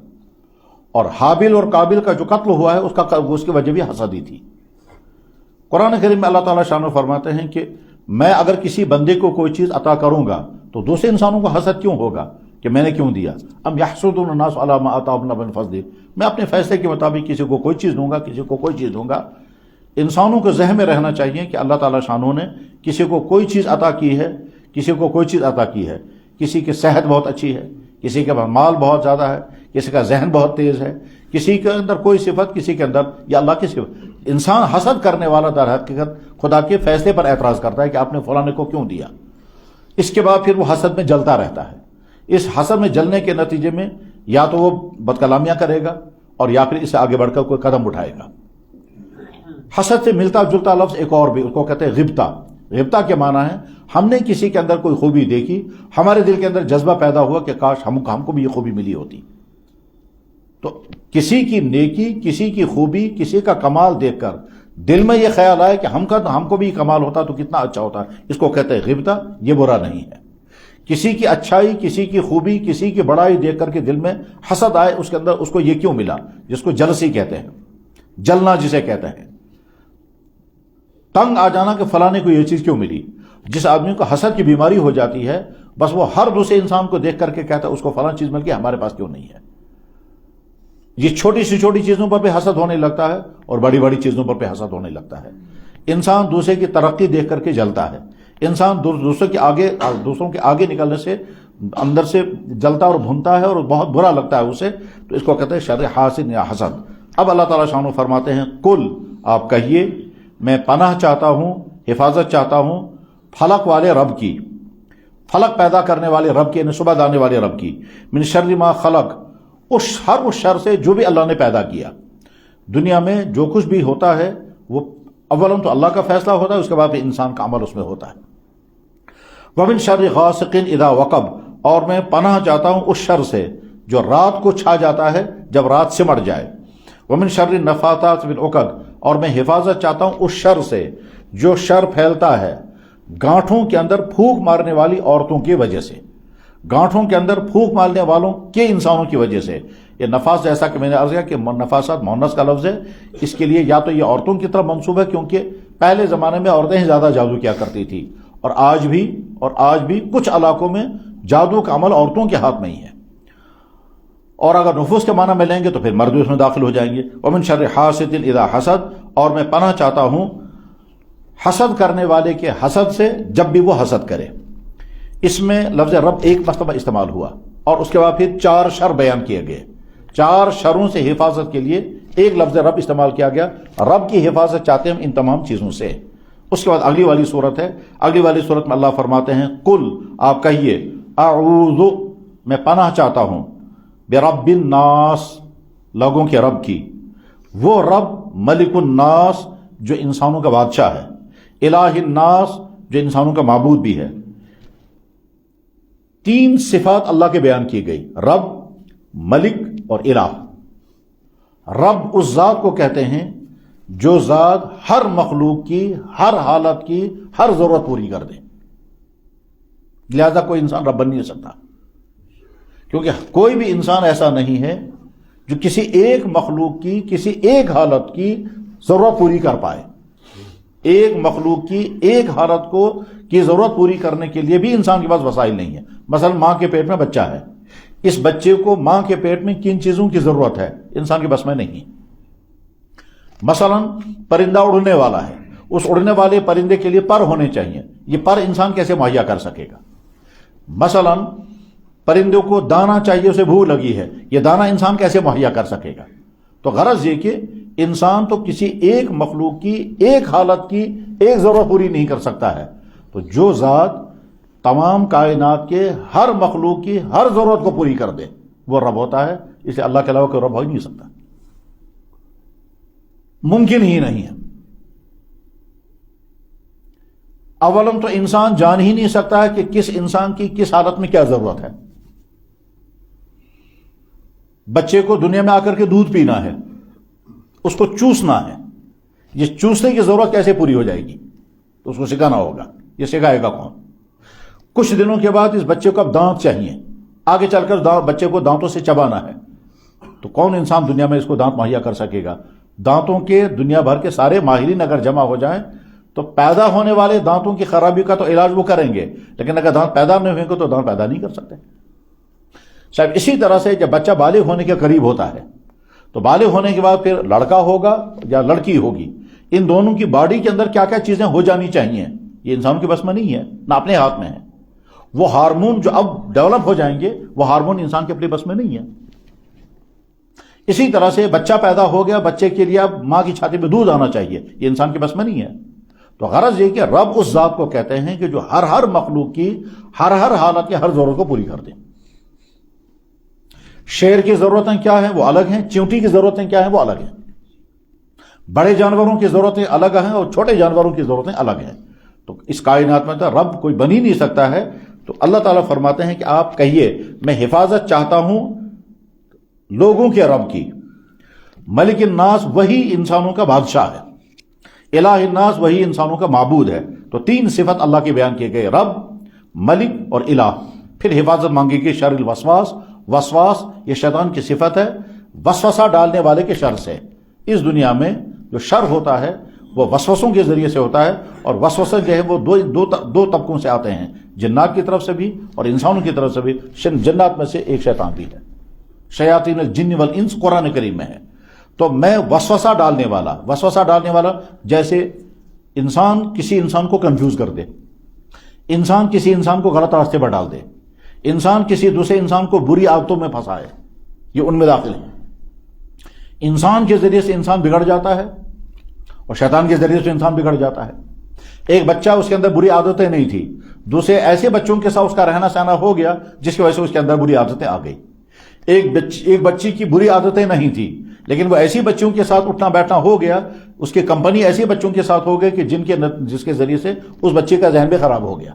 اور حابیل اور قابل کا جو قتل ہوا ہے اس کی وجہ بھی حسد ہی تھی. قرآن کریم میں اللہ تعالیٰ شان فرماتے ہیں کہ میں اگر کسی بندے کو کوئی چیز عطا کروں گا تو دوسرے انسانوں کو حسد کیوں ہوگا کہ میں نے کیوں دیا. ام یحسدون الناس علی ما آتاهم اللہ من فضلہ، میں اپنے فیصلے کے مطابق کسی کو کوئی چیز دوں گا، کسی کو کوئی چیز دوں گا. انسانوں کو ذہن میں رہنا چاہیے کہ اللہ تعالیٰ شانوں نے کسی کو کوئی چیز عطا کی ہے، کسی کو کوئی چیز عطا کی ہے. کسی کی صحت بہت اچھی ہے، کسی کے پاس مال بہت زیادہ ہے، کسی کا ذہن بہت تیز ہے، کسی کے اندر کوئی صفت، کسی کے اندر یا اللہ کی صفت. انسان حسد کرنے والا در حقیقت خدا کے فیصلے پر اعتراض کرتا ہے کہ آپ نے فلانے کو کیوں دیا. اس کے بعد پھر وہ حسد میں جلتا رہتا ہے. اس حسد میں جلنے کے نتیجے میں یا تو وہ بدکلامیاں کرے گا اور یا پھر اسے آگے بڑھ کر کوئی قدم اٹھائے گا. حسد سے ملتا جلتا لفظ ایک اور بھی، اس کو کہتے ہیں غبطہ. غبطہ کے معنی ہے ہم نے کسی کے اندر کوئی خوبی دیکھی، ہمارے دل کے اندر جذبہ پیدا ہوا کہ کاش ہم کو بھی یہ خوبی ملی ہوتی. تو کسی کی نیکی، کسی کی خوبی، کسی کا کمال دیکھ کر دل میں یہ خیال آئے کہ ہم کو بھی کمال ہوتا تو کتنا اچھا ہوتا، اس کو کہتے ہیں غبطہ. یہ برا نہیں ہے. کسی کی اچھائی، کسی کی خوبی، کسی کی بڑائی دیکھ کر کے دل میں حسد آئے، اس کے اندر اس کو یہ کیوں ملا، جس کو جلسی کہتے ہیں، جلنا جسے کہتے ہیں، تنگ آ جانا کہ فلانے کو یہ چیز کیوں ملی. جس آدمی کو حسد کی بیماری ہو جاتی ہے بس وہ ہر دوسرے انسان کو دیکھ کر کے کہتا ہے اس کو فلاں چیز مل گئی، ہمارے پاس کیوں نہیں ہے. یہ چھوٹی سی چھوٹی چیزوں پر بھی حسد ہونے لگتا ہے اور بڑی بڑی چیزوں پر بھی حسد ہونے لگتا ہے. انسان دوسرے کی ترقی دیکھ کر کے جلتا ہے. انسان دوسروں کے آگے نکلنے سے اندر سے جلتا اور بھونتا ہے اور بہت برا لگتا ہے اسے. تو اس کو کہتے ہیں شر حاسد یا حسد. اب اللہ تعالیٰ شانو فرماتے ہیں کل، آپ کہیے میں پناہ چاہتا ہوں، حفاظت چاہتا ہوں فلک والے رب کی، فلک پیدا کرنے والے رب کی، یعنی صبح دانے والے رب کی، من شر ما خلق، اس شر سے جو بھی اللہ نے پیدا کیا. دنیا میں جو کچھ بھی ہوتا ہے وہ اولاً تو اللہ کا فیصلہ ہوتا ہے، اس کے بعد پھر انسان کا عمل اس میں ہوتا ہے. ومن شر غاسق اذا وقب، اور میں پناہ چاہتا ہوں اس شر سے جو رات کو چھا جاتا ہے جب رات سمٹ جائے. ومن شر النفاثات فی العقد، اور میں حفاظت چاہتا ہوں اس شر سے جو شر پھیلتا ہے گانٹھوں کے اندر پھونک مارنے والی عورتوں کی وجہ سے. گانٹھوں کے اندر پھونک مارنے والوں کے انسانوں کی وجہ سے. یہ نفاس جیسا کہ میں نے عرض کیا کہ نفاسات مؤنث کا لفظ ہے، اس کے لیے یا تو یہ عورتوں کی طرف منسوب ہے کیونکہ پہلے زمانے میں عورتیں ہی زیادہ جادو کیا کرتی تھی، اور آج بھی کچھ علاقوں میں جادو کا عمل عورتوں کے ہاتھ میں ہی ہے. اور اگر نفوس کے معنی میں لیں گے تو پھر مرد اس میں داخل ہو جائیں گے. ومن شر حاسد اذا حسد، اور میں پناہ چاہتا ہوں حسد کرنے والے کے حسد سے جب بھی وہ حسد کرے. اس میں لفظ رب ایک مرتبہ استعمال ہوا اور اس کے بعد پھر 4 شر بیان کیے گئے. 4 شروں سے حفاظت کے لیے ایک لفظ رب استعمال کیا گیا. رب کی حفاظت چاہتے ہیں ہم ان تمام چیزوں سے. اس کے بعد اگلی والی صورت ہے. اگلی والی صورت میں اللہ فرماتے ہیں قل، آپ کہیے اعوذ، میں پناہ چاہتا ہوں برب الناس، لوگوں کے رب کی. وہ رب ملک الناس جو انسانوں کا بادشاہ ہے، الہ الناس جو انسانوں کا معبود بھی ہے. 3 صفات اللہ کے بیان کی گئی، رب، ملک اور الہ. رب اس ذات کو کہتے ہیں جو ذات ہر مخلوق کی ہر حالت کی ہر ضرورت پوری کر دے. لہذا کوئی انسان رب بن نہیں سکتا، کیونکہ کوئی بھی انسان ایسا نہیں ہے جو کسی ایک مخلوق کی کسی ایک حالت کی ضرورت پوری کر پائے. ایک مخلوق کی ایک حالت کی ضرورت پوری کرنے کے لیے بھی انسان کے پاس وسائل نہیں ہے. مثلا ماں کے پیٹ میں بچہ ہے، اس بچے کو ماں کے پیٹ میں کن چیزوں کی ضرورت ہے انسان کے بس میں نہیں. مثلا پرندہ اڑنے والا ہے، اس اڑنے والے پرندے کے لیے پر ہونے چاہیے، یہ پر انسان کیسے مہیا کر سکے گا؟ مثلا پرندوں کو دانا چاہیے، اسے بھوک لگی ہے، یہ دانا انسان کیسے مہیا کر سکے گا؟ تو غرض یہ کہ انسان تو کسی ایک مخلوق کی ایک حالت کی ایک ضرورت پوری نہیں کر سکتا ہے. تو جو ذات تمام کائنات کے ہر مخلوق کی ہر ضرورت کو پوری کر دے وہ رب ہوتا ہے. اسے اللہ کے علاوہ کوئی رب ہو ہی نہیں سکتا، ممکن ہی نہیں ہے. اولم تو انسان جان ہی نہیں سکتا ہے کہ کس انسان کی کس حالت میں کیا ضرورت ہے. بچے کو دنیا میں آ کر کے دودھ پینا ہے، اس کو چوسنا ہے، یہ چوسنے کی ضرورت کیسے پوری ہو جائے گی؟ تو اس کو سکھانا ہوگا. یہ سکھائے گا کون؟ کچھ دنوں کے بعد اس بچے کو اب دانت چاہیے، آگے چل کر بچے کو دانتوں سے چبانا ہے. تو کون انسان دنیا میں اس کو دانت مہیا کر سکے گا؟ دانتوں کے دنیا بھر کے سارے ماہرین اگر جمع ہو جائیں تو پیدا ہونے والے دانتوں کی خرابی کا تو علاج وہ کریں گے، لیکن اگر دانت پیدا نہیں ہوئیں گے تو دانت پیدا نہیں کر سکتے. صاحب اسی طرح سے جب بچہ بالغ ہونے کے قریب ہوتا ہے تو بالغ ہونے کے بعد پھر لڑکا ہوگا یا لڑکی ہوگی، ان دونوں کی باڈی کے اندر کیا کیا چیزیں ہو جانی چاہیے یہ انسانوں کے بس میں نہیں ہے، نہ اپنے ہاتھ میں ہے. وہ ہارمون جو اب ڈیولپ ہو جائیں گے وہ ہارمون انسان کے اپنے بس میں نہیں ہے. اسی طرح سے بچہ پیدا ہو گیا، بچے کے لیے اب ماں کی چھاتی میں دودھ آنا چاہیے، یہ انسان کے بس میں نہیں ہے. تو غرض یہ کہ رب اس ذات کو کہتے ہیں کہ جو ہر مخلوق کی ہر حالت کی ہر ضرورت کو پوری کر دے. شیر کی ضرورتیں کیا ہیں وہ الگ ہیں، چیونٹی کی ضرورتیں کیا ہیں وہ الگ ہیں، بڑے جانوروں کی ضرورتیں الگ ہیں اور چھوٹے جانوروں کی ضرورتیں الگ ہیں. تو اس کائنات میں تو رب کوئی بن ہی نہیں سکتا ہے. تو اللہ تعالیٰ فرماتے ہیں کہ آپ کہیے میں حفاظت چاہتا ہوں لوگوں کے رب کی. ملک الناس وہی انسانوں کا بادشاہ ہے، الہ الناس وہی انسانوں کا معبود ہے. تو 3 صفت اللہ کے بیان کیے گئے، رب، ملک اور الہ. پھر حفاظت مانگی گئی شر الوسواس. وسواس یہ شیطان کی صفت ہے، وسوسہ ڈالنے والے کے شر سے. اس دنیا میں جو شر ہوتا ہے وہ وسوسوں کے ذریعے سے ہوتا ہے، اور وسوسہ جو ہے وہ دو طبقوں سے آتے ہیں، جنات کی طرف سے بھی اور انسانوں کی طرف سے بھی. جنات میں سے ایک شیطان بھی ہے، شیاطین الجن والانس قرآن کریم میں ہے. تو میں وسوسہ ڈالنے والا جیسے انسان کسی انسان کو کنفیوز کر دے، انسان کسی انسان کو غلط راستے پر ڈال دے، انسان کسی دوسرے انسان کو بری عادتوں میں پھنسائے، یہ ان میں داخل ہے. انسان کے ذریعے سے انسان بگڑ جاتا ہے اور شیطان کے ذریعے سے انسان بگڑ جاتا ہے. ایک بچہ اس کے اندر بری عادتیں نہیں تھی، دوسرے ایسے بچوں کے ساتھ اس کا رہنا سہنا ہو گیا جس کی وجہ سے اس کے اندر بری عادتیں آ گئی. ایک بچی کی بری عادتیں نہیں تھی لیکن وہ ایسی بچوں کے ساتھ اٹھنا بیٹھنا ہو گیا، اس کی کمپنی ایسے بچوں کے ساتھ ہو گئی کہ جس کے ذریعے سے اس بچے کا ذہن بھی خراب ہو گیا.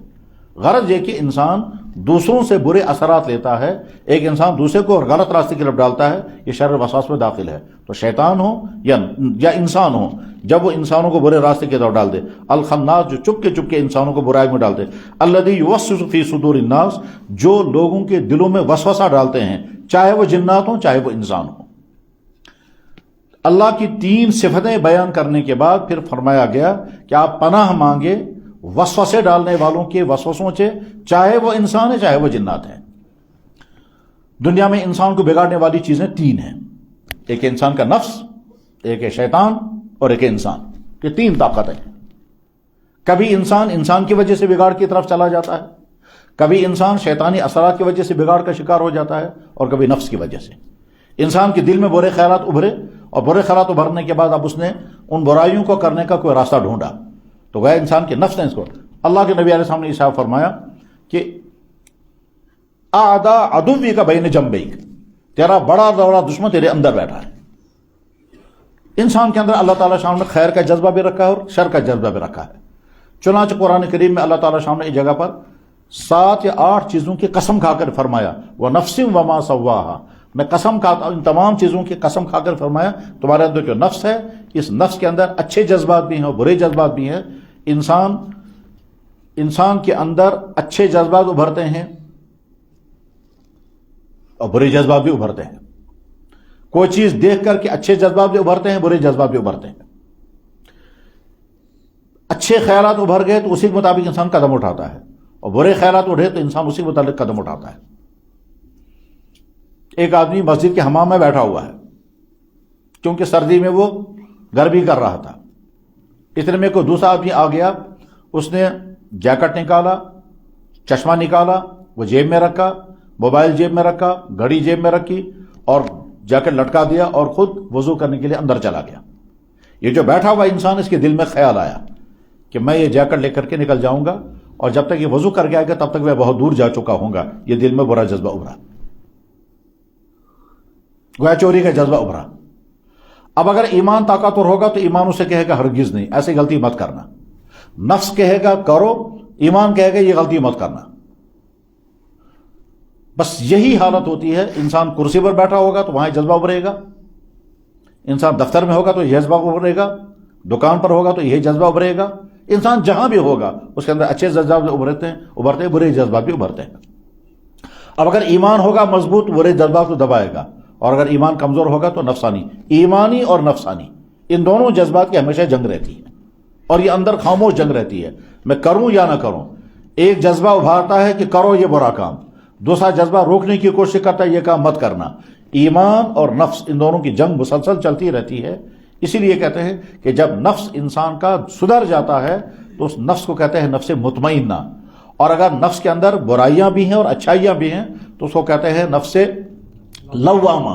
غرض یہ کہ انسان دوسروں سے برے اثرات لیتا ہے، ایک انسان دوسرے کو غلط راستے کی طرف ڈالتا ہے، یہ شر وسواس میں داخل ہے۔ تو شیطان ہو یا انسان ہو، جب وہ انسانوں کو برے راستے کی طرف ڈال دے، الخناس جو چپ کے انسانوں کو برائی میں ڈال دے، الذی یوسوس فی صدور الناس جو لوگوں کے دلوں میں وسوسہ ڈالتے ہیں، چاہے وہ جنات ہوں چاہے وہ انسان ہوں۔ اللہ کی 3 صفتیں بیان کرنے کے بعد پھر فرمایا گیا کہ آپ پناہ مانگے وسوسے ڈالنے والوں کے وسوسوں سے، چاہے وہ انسان ہے چاہے وہ جنات ہیں۔ دنیا میں انسان کو بگاڑنے والی چیزیں 3 ہیں، ایک انسان کا نفس، ایک ہے شیطان، اور ایک ہے انسان۔ یہ 3 طاقتیں ہیں۔ کبھی انسان کی وجہ سے بگاڑ کی طرف چلا جاتا ہے، کبھی انسان شیطانی اثرات کی وجہ سے بگاڑ کا شکار ہو جاتا ہے، اور کبھی نفس کی وجہ سے۔ انسان کے دل میں برے خیالات ابھرے، اور برے خیالات ابھرنے کے بعد اب اس نے ان برائیوں کو کرنے کا کوئی راستہ ڈھونڈا، تو گویا انسان کے نفس نے اس کو۔ اللہ کے نبی علیہ السلام نے ارشاد فرمایا کہ اعداء عدوی کا بین جنبیک، تیرا بڑا دشمن تیرے اندر بیٹھا ہے۔ انسان کے اندر اللہ تعالیٰ شان نے خیر کا جذبہ بھی رکھا ہے اور شر کا جذبہ بھی رکھا ہے۔ چنانچہ قرآن کریم میں اللہ تعالیٰ شان نے اس جگہ پر 7 یا 8 چیزوں کی قسم کھا کر فرمایا، وَنَفْسٍ وَمَا سَوَّاهَا، میں قسم کھاتا ہوں، ان تمام چیزوں کی قسم کھا کر فرمایا تمہارے اندر جو نفس ہے، اس نفس کے اندر اچھے جذبات بھی ہیں اور برے جذبات بھی ہیں۔ انسان کے اندر اچھے جذبات ابھرتے ہیں اور برے جذبات بھی ابھرتے ہیں۔ کوئی چیز دیکھ کر کے اچھے جذبات بھی ابھرتے ہیں، برے جذبات بھی ابھرتے ہیں۔ اچھے خیالات ابھر گئے تو اسی کے مطابق انسان قدم اٹھاتا ہے، اور برے خیالات اٹھے تو انسان اسی کے مطابق قدم اٹھاتا ہے۔ ایک آدمی مسجد کے حمام میں بیٹھا ہوا ہے، کیونکہ سردی میں وہ گرمی کر رہا تھا۔ اتنے میں کوئی دوسرا آدمی آ گیا، اس نے جیکٹ نکالا، چشمہ نکالا، وہ جیب میں رکھا، موبائل جیب میں رکھا، گھڑی جیب میں رکھی، اور جیکٹ لٹکا دیا اور خود وضو کرنے کے لیے اندر چلا گیا۔ یہ جو بیٹھا ہوا انسان، اس کے دل میں خیال آیا کہ میں یہ جیکٹ لے کر کے نکل جاؤں گا، اور جب تک یہ وضو کر کے آئے گا تب تک میں بہت دور جا چکا ہوں گا۔ یہ دل میں برا جذبہ ابھرا، گویا چوری کا جذبہ ابھرا۔ اب اگر ایمان طاقتور ہوگا تو ایمان اسے کہے گا ہرگز نہیں، ایسی غلطی مت کرنا۔ نفس کہے گا کرو، ایمان کہے گا یہ غلطی مت کرنا۔ بس یہی حالت ہوتی ہے۔ انسان کرسی پر بیٹھا ہوگا تو وہاں جذبہ ابھرے گا، انسان دفتر میں ہوگا تو یہ جذبہ ابھرے گا، دکان پر ہوگا تو یہ جذبہ ابھرے گا۔ انسان جہاں بھی ہوگا اس کے اندر اچھے جذبات ابھرتے ہیں، برے جذبات بھی ابھرتے ہیں۔ اب اگر ایمان ہوگا مضبوط، برے جذبات کو دبائے گا، اور اگر ایمان کمزور ہوگا تو نفسانی، ایمانی اور نفسانی، ان دونوں جذبات کی ہمیشہ جنگ رہتی ہے، اور یہ اندر خاموش جنگ رہتی ہے، میں کروں یا نہ کروں۔ ایک جذبہ ابھارتا ہے کہ کرو یہ برا کام، دوسرا جذبہ روکنے کی کوشش کرتا ہے یہ کام مت کرنا۔ ایمان اور نفس، ان دونوں کی جنگ مسلسل چلتی رہتی ہے۔ اسی لیے کہتے ہیں کہ جب نفس انسان کا سدھر جاتا ہے تو اس نفس کو کہتے ہیں نفس مطمئنہ، اور اگر نفس کے اندر برائیاں بھی ہیں اور اچھائیاں بھی ہیں تو اس کو کہتے ہیں نفس لوامہ،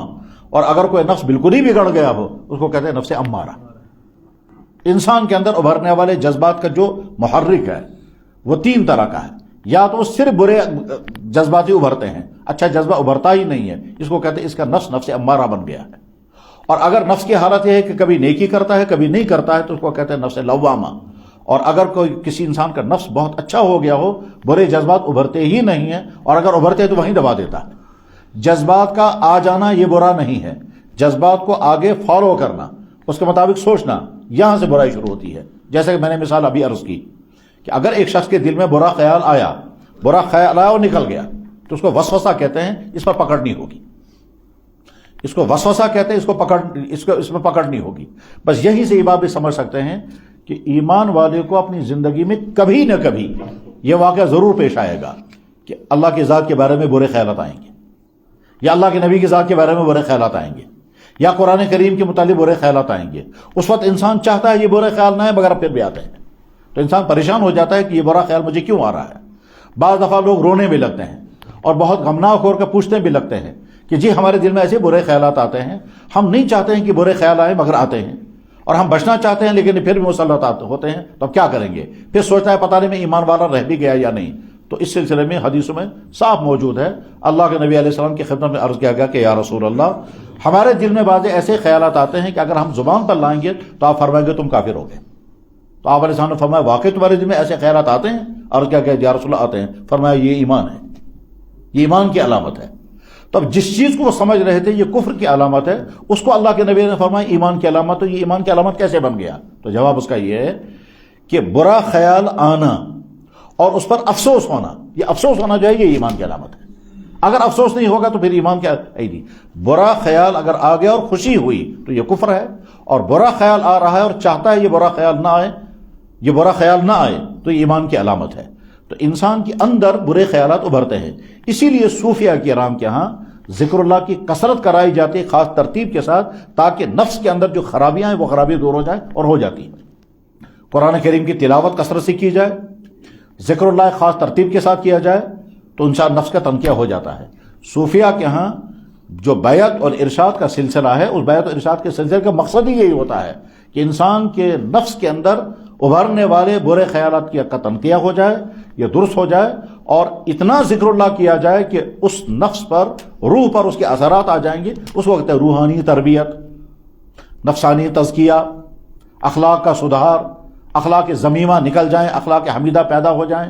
اور اگر کوئی نفس بالکل ہی بگڑ گیا ہو اس کو کہتے ہیں نفس امارہ۔ انسان کے اندر ابھرنے والے جذبات کا جو محرک ہے وہ 3 طرح کا ہے، یا تو صرف برے جذبات ہی ابھرتے ہیں، اچھا جذبہ ابھرتا ہی نہیں ہے، اس کو کہتے ہیں اس کا نفس امارہ بن گیا ہے۔ اور اگر نفس کی حالت یہ ہے کہ کبھی نیکی کرتا ہے کبھی نہیں کرتا ہے تو اس کو کہتے ہیں نفس لوامہ۔ اور اگر کسی انسان کا نفس بہت اچھا ہو گیا ہو، برے جذبات ابھرتے ہی نہیں ہیں، اور اگر ابھرتے ہیں تو وہیں دبا دیتا ہے۔ جذبات کا آ جانا یہ برا نہیں ہے، جذبات کو آگے فالو کرنا، اس کے مطابق سوچنا، یہاں سے برائی شروع ہوتی ہے۔ جیسے کہ میں نے مثال ابھی عرض کی کہ اگر ایک شخص کے دل میں برا خیال آیا اور نکل گیا تو اس کو وسوسہ کہتے ہیں، اس پر پکڑنی ہوگی۔ اس کو وسوسہ کہتے ہیں، اس میں پکڑنی ہوگی۔ بس یہی سے یہ بات بھی سمجھ سکتے ہیں کہ ایمان والے کو اپنی زندگی میں کبھی نہ کبھی یہ واقعہ ضرور پیش آئے گا کہ اللہ کی ذات کے بارے میں برے خیالات آئیں گے، یا اللہ کے نبی کی ذات کے بارے میں برے خیالات آئیں گے، یا قرآن کریم کے متعلق برے خیالات آئیں گے۔ اس وقت انسان چاہتا ہے یہ برے خیال نہ آئے، مگر پھر بھی آتے ہیں تو انسان پریشان ہو جاتا ہے کہ یہ برا خیال مجھے کیوں آ رہا ہے۔ بعض دفعہ لوگ رونے بھی لگتے ہیں اور بہت غمناک ہو کر پوچھتے بھی لگتے ہیں کہ جی ہمارے دل میں ایسے برے خیالات آتے ہیں، ہم نہیں چاہتے ہیں کہ برے خیال آئیں مگر آتے ہیں، اور ہم بچنا چاہتے ہیں لیکن پھر بھی مسلط ہوتے ہیں، تو اب کیا کریں گے؟ پھر سوچتا ہے پتہ نہیں میں ایمان والا رہ بھی گیا یا نہیں۔ تو اس سلسلے میں حدیثوں میں صاف موجود ہے، اللہ کے نبی علیہ السلام کی خدمت میں عرض کیا گیا کہ یا رسول اللہ، ہمارے دل میں بعض ایسے خیالات آتے ہیں کہ اگر ہم زبان پر لائیں گے تو آپ فرمائیں گے تم کافر ہو گئے۔ تو آپ علیہ السلام نے فرمایا واقعی تمہارے دل میں ایسے خیالات آتے ہیں؟ عرض کیا کہ یا رسول اللہ آتے ہیں۔ فرمایا یہ ایمان ہے، یہ ایمان کی علامت ہے۔ تو اب جس چیز کو وہ سمجھ رہے تھے یہ کفر کی علامت ہے، اس کو اللہ کے نبی نے فرمایا ایمان کی علامت، تو یہ ایمان کی علامت کیسے بن گیا؟ تو جواب اس کا یہ ہے کہ برا خیال آنا اور اس پر افسوس ہونا، یہ افسوس ہونا جو ہے یہ ایمان کی علامت ہے۔ اگر افسوس نہیں ہوگا تو پھر ایمان کیا ہے نہیں۔ برا خیال اگر آ گیا اور خوشی ہوئی تو یہ کفر ہے، اور برا خیال آ رہا ہے اور چاہتا ہے یہ برا خیال نہ آئے، یہ برا خیال نہ آئے تو یہ ایمان کی علامت ہے۔ تو انسان کے اندر برے خیالات ابھرتے ہیں، اسی لیے صوفیہ کرام کے ہاں ذکر اللہ کی کثرت کرائی جاتی ہے خاص ترتیب کے ساتھ، تاکہ نفس کے اندر جو خرابیاں ہیں وہ خرابی دور ہو جائیں، اور ہو جاتی ہیں۔ قرآن کریم کی تلاوت کثرت سے کی جائے، ذکر اللہ خاص ترتیب کے ساتھ کیا جائے تو انسان نفس کا تنقیہ ہو جاتا ہے۔ صوفیہ کے ہاں جو بیعت اور ارشاد کا سلسلہ ہے، اس بیعت اور ارشاد کے سلسلے کا مقصد ہی یہی ہوتا ہے کہ انسان کے نفس کے اندر ابھرنے والے برے خیالات کا تنقیہ ہو جائے، یہ درست ہو جائے، اور اتنا ذکر اللہ کیا جائے کہ اس نفس پر، روح پر اس کے اثرات آ جائیں گے۔ اس وقت روحانی تربیت، نفسانی تزکیہ، اخلاق کا سدھار، اخلاق ذمیمہ نکل جائیں، اخلاق حمیدہ پیدا ہو جائیں۔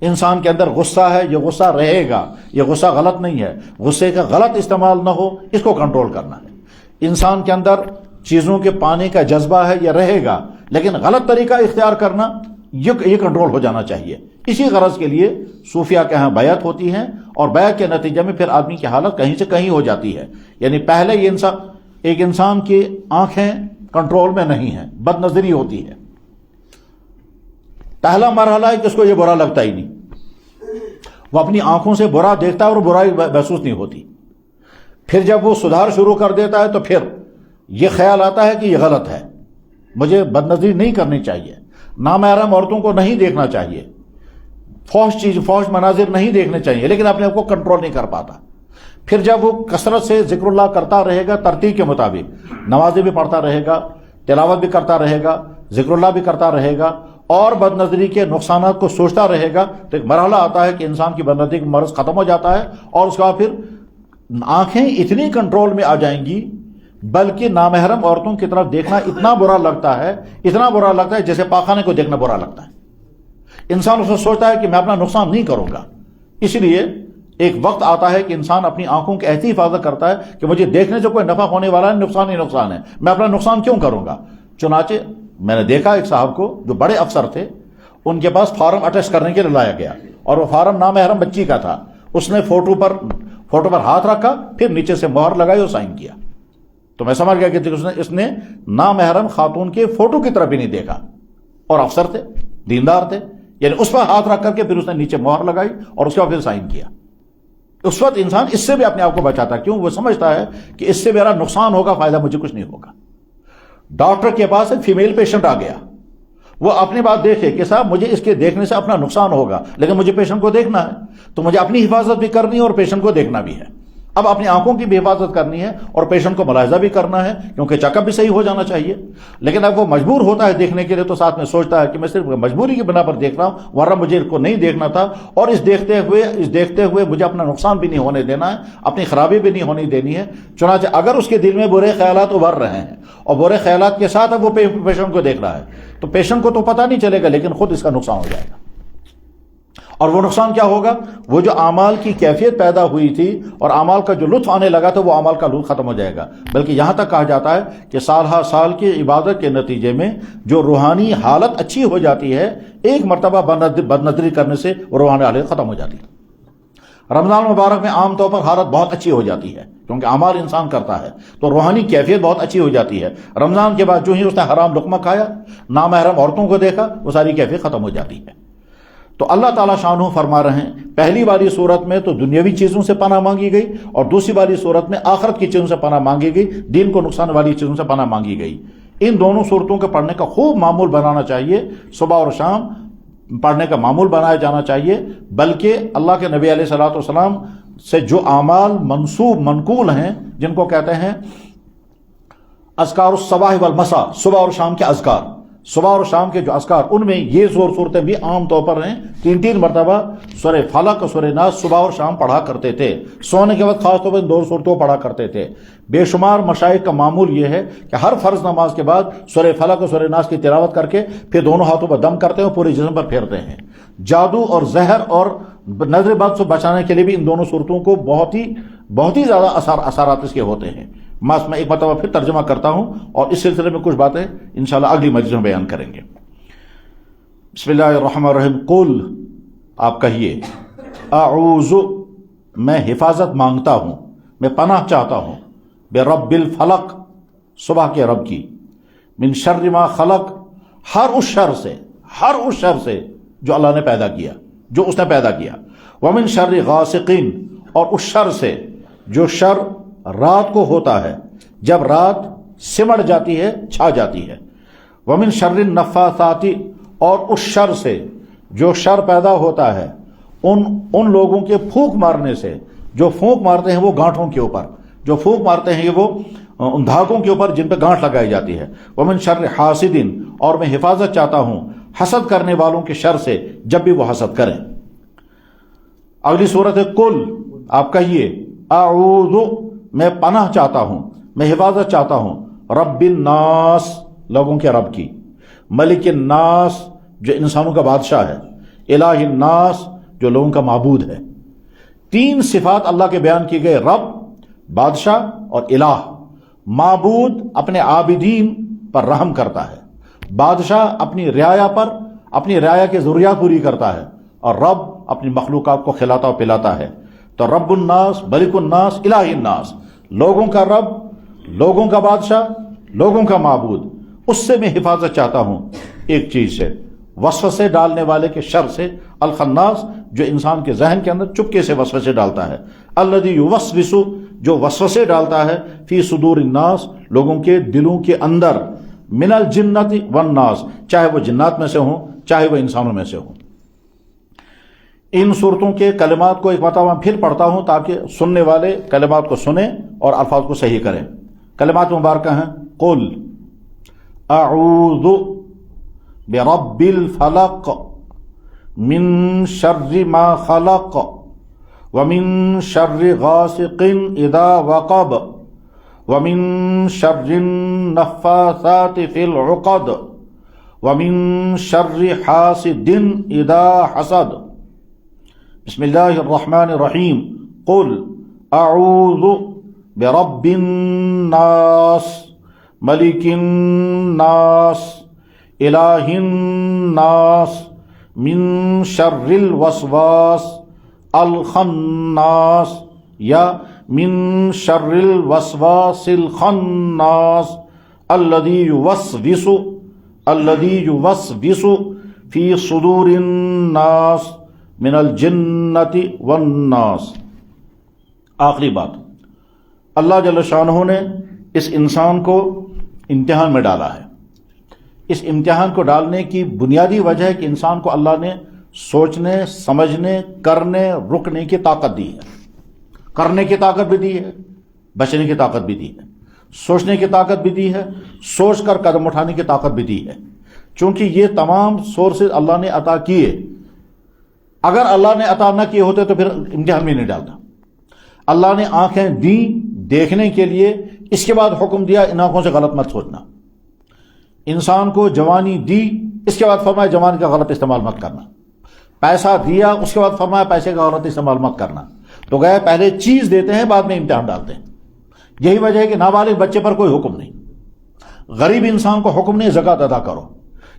انسان کے اندر غصہ ہے، یہ غصہ رہے گا، یہ غصہ غلط نہیں ہے، غصے کا غلط استعمال نہ ہو، اس کو کنٹرول کرنا ہے۔ انسان کے اندر چیزوں کے پانے کا جذبہ ہے، یہ رہے گا، لیکن غلط طریقہ اختیار کرنا یہ کنٹرول ہو جانا چاہیے۔ اسی غرض کے لیے صوفیہ کے ہاں بیعت ہوتی ہے، اور بیعت کے نتیجے میں پھر آدمی کی حالت کہیں سے کہیں ہو جاتی ہے۔ یعنی پہلے یہ ایک انسان کی آنکھیں کنٹرول میں نہیں ہیں، بد نظری ہوتی ہے۔ پہلا مرحلہ ہے کہ اس کو یہ برا لگتا ہی نہیں، وہ اپنی آنکھوں سے برا دیکھتا ہے اور برائی محسوس نہیں ہوتی۔ پھر جب وہ سدھار شروع کر دیتا ہے تو پھر یہ خیال آتا ہے کہ یہ غلط ہے، مجھے بد نظری نہیں کرنی چاہیے، نامحرم عورتوں کو نہیں دیکھنا چاہیے، فحش مناظر نہیں دیکھنے چاہیے، لیکن اپنے آپ کو کنٹرول نہیں کر پاتا۔ پھر جب وہ کثرت سے ذکر اللہ کرتا رہے گا ترتیب کے مطابق، نمازیں بھی پڑھتا رہے گا، تلاوت بھی کرتا رہے گا، ذکر اللہ بھی کرتا رہے گا، اور بد نظری کے نقصانات کو سوچتا رہے گا، تو ایک مرحلہ آتا ہے کہ انسان کی بد نظری کا مرض ختم ہو جاتا ہے، اور اس کے بعد پھر آنکھیں اتنی کنٹرول میں آ جائیں گی، بلکہ نامحرم عورتوں کی طرف دیکھنا اتنا برا لگتا ہے جیسے پاخانے کو دیکھنا برا لگتا ہے۔ انسان اس میں سوچتا ہے کہ میں اپنا نقصان نہیں کروں گا۔ اس لیے ایک وقت آتا ہے کہ انسان اپنی آنکھوں کی ایسی حفاظت کرتا ہے کہ مجھے دیکھنے سے کوئی نفع ہونے والا ہے، نقصان ہی نقصان ہے، میں اپنا نقصان کیوں کروں گا۔ چنانچہ میں نے دیکھا ایک صاحب کو جو بڑے افسر تھے، ان کے پاس فارم اٹیسٹ کرنے کے لیے لایا گیا، اور وہ فارم نامحرم بچی کا تھا۔ اس نے فوٹو پر ہاتھ رکھا، پھر نیچے سے مہر لگائی اور سائن کیا۔ تو میں سمجھ گیا کہ اس نے نامحرم خاتون کے فوٹو کی طرف بھی نہیں دیکھا، اور افسر تھے، دیندار تھے، یعنی اس پر ہاتھ رکھ کر کے پھر اس نے نیچے مہر لگائی اور اس کے بعد پھر سائن کیا۔ اس وقت انسان اس سے بھی اپنے آپ کو بچاتا ہے، کیوں؟ وہ سمجھتا ہے کہ اس سے میرا نقصان ہوگا، فائدہ مجھے کچھ نہیں ہوگا۔ ڈاکٹر کے پاس ایک فیمیل پیشنٹ آ گیا، وہ اپنی بات دیکھے کہ صاحب مجھے اس کے دیکھنے سے اپنا نقصان ہوگا، لیکن مجھے پیشنٹ کو دیکھنا ہے، تو مجھے اپنی حفاظت بھی کرنی ہے اور پیشنٹ کو دیکھنا بھی ہے۔ اب اپنی آنکھوں کی بھی حفاظت کرنی ہے اور پیشنٹ کو ملاحظہ بھی کرنا ہے، کیونکہ چیک اپ بھی صحیح ہو جانا چاہیے۔ لیکن اب وہ مجبور ہوتا ہے دیکھنے کے لیے، تو ساتھ میں سوچتا ہے کہ میں صرف مجبوری کی بنا پر دیکھ رہا ہوں، ورنہ مجھے اس کو نہیں دیکھنا تھا، اور اس دیکھتے ہوئے مجھے اپنا نقصان بھی نہیں ہونے دینا ہے، اپنی خرابی بھی نہیں ہونے دینی ہے۔ چنانچہ اگر اس کے دل میں برے خیالات ابھر رہے ہیں اور برے خیالات کے ساتھ اب وہ پیشنٹ کو دیکھ رہا ہے، تو پیشنٹ کو تو پتہ نہیں چلے گا، لیکن خود اس کا نقصان ہو جائے گا۔ اور وہ نقصان کیا ہوگا؟ وہ جو اعمال کی کیفیت پیدا ہوئی تھی اور اعمال کا جو لطف آنے لگا تھا، وہ اعمال کا لطف ختم ہو جائے گا۔ بلکہ یہاں تک کہا جاتا ہے کہ سال ہر سال کی عبادت کے نتیجے میں جو روحانی حالت اچھی ہو جاتی ہے، ایک مرتبہ بد نظری کرنے سے وہ روحانی حالت ختم ہو جاتی ہے۔ رمضان مبارک میں عام طور پر حالت بہت اچھی ہو جاتی ہے، کیونکہ اعمال انسان کرتا ہے تو روحانی کیفیت بہت اچھی ہو جاتی ہے۔ رمضان کے بعد جو ہی اس نے حرام لقمہ کھایا، نامحرم عورتوں کو دیکھا، وہ ساری کیفیت ختم ہو جاتی ہے۔ تو اللہ تعالیٰ شانہ فرما رہے ہیں، پہلی والی صورت میں تو دنیاوی چیزوں سے پناہ مانگی گئی، اور دوسری والی صورت میں آخرت کی چیزوں سے پناہ مانگی گئی، دین کو نقصان والی چیزوں سے پناہ مانگی گئی۔ ان دونوں صورتوں کے پڑھنے کا خوب معمول بنانا چاہیے، صبح اور شام پڑھنے کا معمول بنایا جانا چاہیے۔ بلکہ اللہ کے نبی علیہ الصلوۃ والسلام سے جو اعمال منقول ہیں، جن کو کہتے ہیں اذکار الصباح والمساء، صبح اور شام کے اذکار، صبح اور شام کے جو اذکار، ان میں یہ صورتیں بھی عام طور پر ہیں، 3 مرتبہ سورہ فلق اور سورہ ناس صبح اور شام پڑھا کرتے تھے۔ سونے کے وقت خاص طور پر 2 صورتوں پڑھا کرتے تھے۔ بے شمار مشائخ کا معمول یہ ہے کہ ہر فرض نماز کے بعد سورہ فلق اور سورہ ناس کی تلاوت کر کے پھر دونوں ہاتھوں پر دم کرتے ہیں اور پورے جسم پر پھیرتے ہیں۔ جادو اور زہر اور نظر بد سے بچانے کے لیے بھی ان دونوں صورتوں کو بہت ہی زیادہ اثرات اس کے ہوتے ہیں۔ میں ایک مرتبہ پھر ترجمہ کرتا ہوں اور اس سلسلے میں کچھ باتیں انشاءاللہ اگلی مجلس میں بیان کریں گے۔ بسم اللہ الرحمن الرحیم۔ قل، آپ کہیے، اعوذ، میں حفاظت مانگتا ہوں، میں پناہ چاہتا ہوں، برب الفلق، صبح کے رب کی، من شر ما خلق، ہر اس شر سے جو اللہ نے پیدا کیا، جو اس نے پیدا کیا، ومن شر غاسق، اور اس شر سے جو شر رات کو ہوتا ہے، جب رات سمٹ جاتی ہے، چھا جاتی ہے، ومن شر النفاثات، اور اس شر سے جو شر پیدا ہوتا ہے ان لوگوں کے پھونک مارنے سے، جو پھونک مارتے ہیں وہ گانٹھوں کے اوپر، جو پھونک مارتے ہیں وہ ان دھاگوں کے اوپر جن پہ گانٹھ لگائی جاتی ہے، ومن شر حاسد، اور میں حفاظت چاہتا ہوں حسد کرنے والوں کے شر سے جب بھی وہ حسد کریں۔ اگلی صورت ہے قل، آپ کہیے، اعوذ، میں پناہ چاہتا ہوں، میں حفاظت چاہتا ہوں، رب الناس، لوگوں کے رب کی، ملک الناس، جو انسانوں کا بادشاہ ہے، الہ الناس، جو لوگوں کا معبود ہے۔ تین صفات اللہ کے بیان کی گئے، رب، بادشاہ اور الہ۔ معبود اپنے عابدین پر رحم کرتا ہے، بادشاہ اپنی رعایا پر اپنی رعایا کی ضروریات پوری کرتا ہے، اور رب اپنی مخلوقات کو کھلاتا و پلاتا ہے۔ تو رب الناس، ملک الناس، الہ الناس، لوگوں کا رب، لوگوں کا بادشاہ، لوگوں کا معبود، اس سے میں حفاظت چاہتا ہوں ایک چیز سے، وسوسے ڈالنے والے کے شر سے، الخناس، جو انسان کے ذہن کے اندر چپکے سے وسوسے ڈالتا ہے، الذی یوسوس، جو وسوسے ڈالتا ہے، فی صدور الناس، لوگوں کے دلوں کے اندر، من الجنت والناس، چاہے وہ جنات میں سے ہوں چاہے وہ انسانوں میں سے ہوں۔ ان صورتوں کے کلمات کو ایک مرتبہ پھر پڑھتا ہوں تاکہ سننے والے کلمات کو سنیں اور الفاظ کو صحیح کریں۔ کلمات مبارکہ ہیں، قل اعوذ برب الفلق من شر ما خلق ومن شر غاسق اذا وقب ومن شر النفاثات في العقد ومن شر حاسد اذا حسد۔ بسم اللہ الرحمن الرحیم۔ قل اعوذ برب الناس، ملک الناس، الہ الناس، من شر الوسواس الخناس، یا من شر الوسواس الخناس، الذی یوسوس فی صدور الناس من الجنت والناس۔ آخری بات، اللہ جل شانہ نے اس انسان کو امتحان میں ڈالا ہے۔ اس امتحان کو ڈالنے کی بنیادی وجہ ہے کہ انسان کو اللہ نے سوچنے، سمجھنے، کرنے، رکنے کی طاقت دی ہے۔ کرنے کی طاقت بھی دی ہے، بچنے کی طاقت بھی دی ہے، سوچنے کی طاقت بھی دی ہے، سوچ کر قدم اٹھانے کی طاقت بھی دی ہے۔ چونکہ یہ تمام سورسز اللہ نے عطا کیے، اگر اللہ نے عطا نہ کیے ہوتے تو پھر امتحان بھی نہیں ڈالتا۔ اللہ نے آنکھیں دیں دیکھنے کے لیے، اس کے بعد حکم دیا ان آنکھوں سے غلط مت سوچنا۔ انسان کو جوانی دی، اس کے بعد فرمایا جوانی کا غلط استعمال مت کرنا۔ پیسہ دیا، اس کے بعد فرمایا پیسے کا غلط استعمال مت کرنا۔ تو گئے پہلے چیز دیتے ہیں، بعد میں امتحان ڈالتے ہیں۔ یہی وجہ ہے کہ نابالغ بچے پر کوئی حکم نہیں، غریب انسان کو حکم نہیں زکوٰۃ ادا کرو،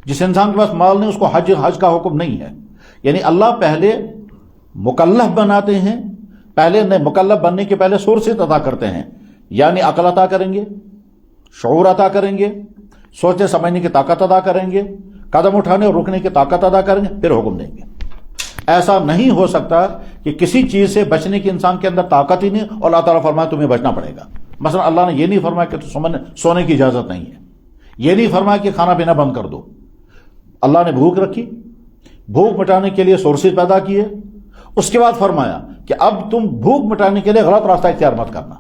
جس انسان کے پاس مال نہیں اس کو حج کا حکم نہیں ہے۔ یعنی اللہ پہلے مکلف بناتے ہیں، پہلے مکلف بننے کے پہلے سورسز عطا کرتے ہیں، یعنی عقل عطا کریں گے، شعور عطا کریں گے، سوچنے سمجھنے کی طاقت ادا کریں گے، قدم اٹھانے اور رکنے کی طاقت ادا کریں گے، پھر حکم دیں گے۔ ایسا نہیں ہو سکتا کہ کسی چیز سے بچنے کی انسان کے اندر طاقت ہی نہیں اور اللہ تعالیٰ فرمائے تمہیں بچنا پڑے گا۔ مثلا اللہ نے یہ نہیں فرمایا کہ سونے کی اجازت نہیں ہے، یہ نہیں فرمایا کہ کھانا پینا بند کر دو۔ اللہ نے بھوک رکھی، بھوک مٹانے کے لیے سورسز پیدا کیے، اس کے بعد فرمایا کہ اب تم بھوک مٹانے کے لیے غلط راستہ اختیار مت کرنا۔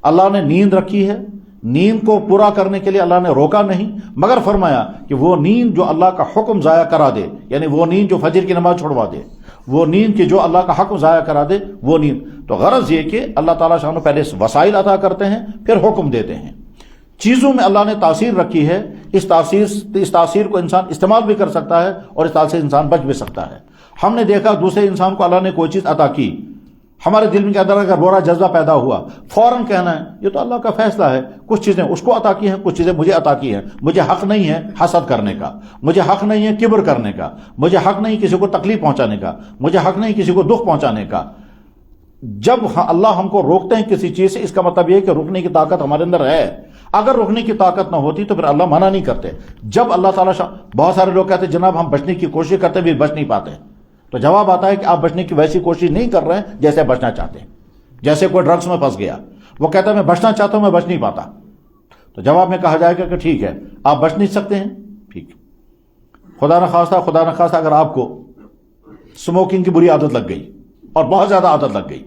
اللہ نے نیند رکھی ہے، نیند کو پورا کرنے کے لیے اللہ نے روکا نہیں، مگر فرمایا کہ وہ نیند جو اللہ کا حکم ضائع کرا دے، یعنی وہ نیند جو فجر کی نماز چھوڑوا دے، وہ نیند کی جو اللہ کا حکم ضائع کرا دے، وہ نیند۔ تو غرض یہ کہ اللہ تعالیٰ شانہ پہلے وسائل عطا کرتے ہیں پھر حکم دیتے ہیں۔ چیزوں میں اللہ نے تاثیر رکھی ہے، اس تاثیر کو انسان استعمال بھی کر سکتا ہے اور اس تاثیر سے انسان بچ بھی سکتا ہے۔ ہم نے دیکھا دوسرے انسان کو اللہ نے کوئی چیز عطا کی، ہمارے دل کے اندر اگر برا جذبہ پیدا ہوا، فوراً کہنا ہے یہ تو اللہ کا فیصلہ ہے، کچھ چیزیں اس کو عطا کی ہیں، کچھ چیزیں مجھے عطا کی ہیں، مجھے حق نہیں ہے حسد کرنے کا، مجھے حق نہیں ہے کبر کرنے کا، مجھے حق نہیں کسی کو تکلیف پہنچانے کا، مجھے حق نہیں کسی کو دکھ پہنچانے کا۔ جب اللہ ہم کو روکتے ہیں کسی چیز سے، اس کا مطلب یہ ہے کہ روکنے کی طاقت ہمارے اندر ہے۔ اگر روکنے کی طاقت نہ ہوتی تو پھر اللہ منع نہیں کرتے۔ جب اللہ تعالیٰ بہت سارے لوگ کہتے ہیں جناب ہم بچنے کی کوشش کرتے بھی بچ نہیں پاتے، تو جواب آتا ہے کہ آپ بچنے کی ویسی کوشش نہیں کر رہے ہیں جیسے بچنا چاہتے ہیں۔ جیسے کوئی ڈرگس میں پھنس گیا، وہ کہتا ہے میں بچنا چاہتا ہوں میں بچ نہیں پاتا، تو جواب میں کہا جائے گا کہ ٹھیک ہے آپ بچ نہیں سکتے ہیں، ٹھیک خدا نخواستہ اگر آپ کو اسموکنگ کی بری عادت لگ گئی اور بہت زیادہ عادت لگ گئی،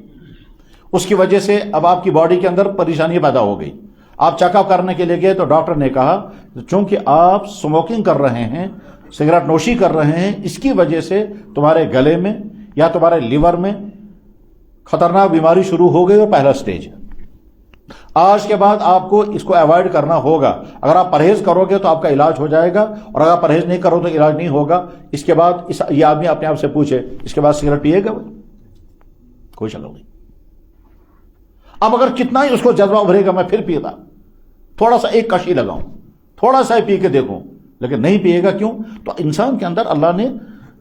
اس کی وجہ سے اب آپ کی باڈی کے اندر پریشانی پیدا ہو گئی، آپ چیک اپ کرنے کے لیے گئے تو ڈاکٹر نے کہا چونکہ آپ اسموکنگ کر رہے ہیں، سگریٹ نوشی کر رہے ہیں، اس کی وجہ سے تمہارے گلے میں یا تمہارے لیور میں خطرناک بیماری شروع ہو گئی اور پہلا سٹیج ہے۔ آج کے بعد آپ کو اس کو ایوائڈ کرنا ہوگا۔ اگر آپ پرہیز کرو گے تو آپ کا علاج ہو جائے گا، اور اگر پرہیز نہیں کرو تو علاج نہیں ہوگا۔ اس کے بعد یہ آدمی اپنے آپ سے پوچھے اس کے بعد سگریٹ پیے گا کوئی شک نہیں۔ اب اگر کتنا ہی اس کو جذبہ ابھرے گا میں پھر پیتا، تھوڑا سا ایک کش ہی لگاؤں، تھوڑا سا ہی پی کے دیکھوں، لیکن نہیں پیے گا۔ کیوں؟ تو انسان کے اندر اللہ نے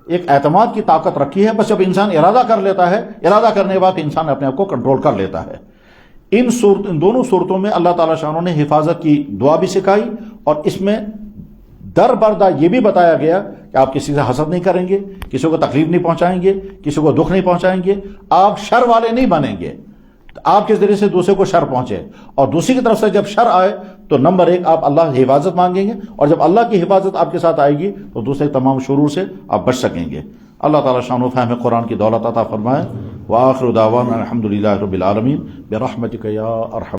ایک اعتماد کی طاقت رکھی ہے، بس جب انسان ارادہ کر لیتا ہے، ارادہ کرنے کے بعد انسان اپنے آپ کو کنٹرول کر لیتا ہے۔ ان دونوں صورتوں میں اللہ تعالیٰ شانوں نے حفاظت کی دعا بھی سکھائی، اور اس میں در بردہ یہ بھی بتایا گیا کہ آپ کسی سے حسد نہیں کریں گے، کسی کو تکلیف نہیں پہنچائیں گے، کسی کو دکھ نہیں پہنچائیں گے، آپ شر والے نہیں بنیں گے، آپ کے ذریعے سے دوسرے کو شر پہنچے۔ اور دوسری کی طرف سے جب شر آئے تو نمبر ایک آپ اللہ کی حفاظت مانگیں گے، اور جب اللہ کی حفاظت آپ کے ساتھ آئے گی تو دوسرے تمام شرور سے آپ بچ سکیں گے۔ اللہ تعالیٰ شان و فہم قرآن کی دولت عطا فرمائے۔ وآخر دعوانا الحمدللہ رب العالمین برحمتک یا ارحم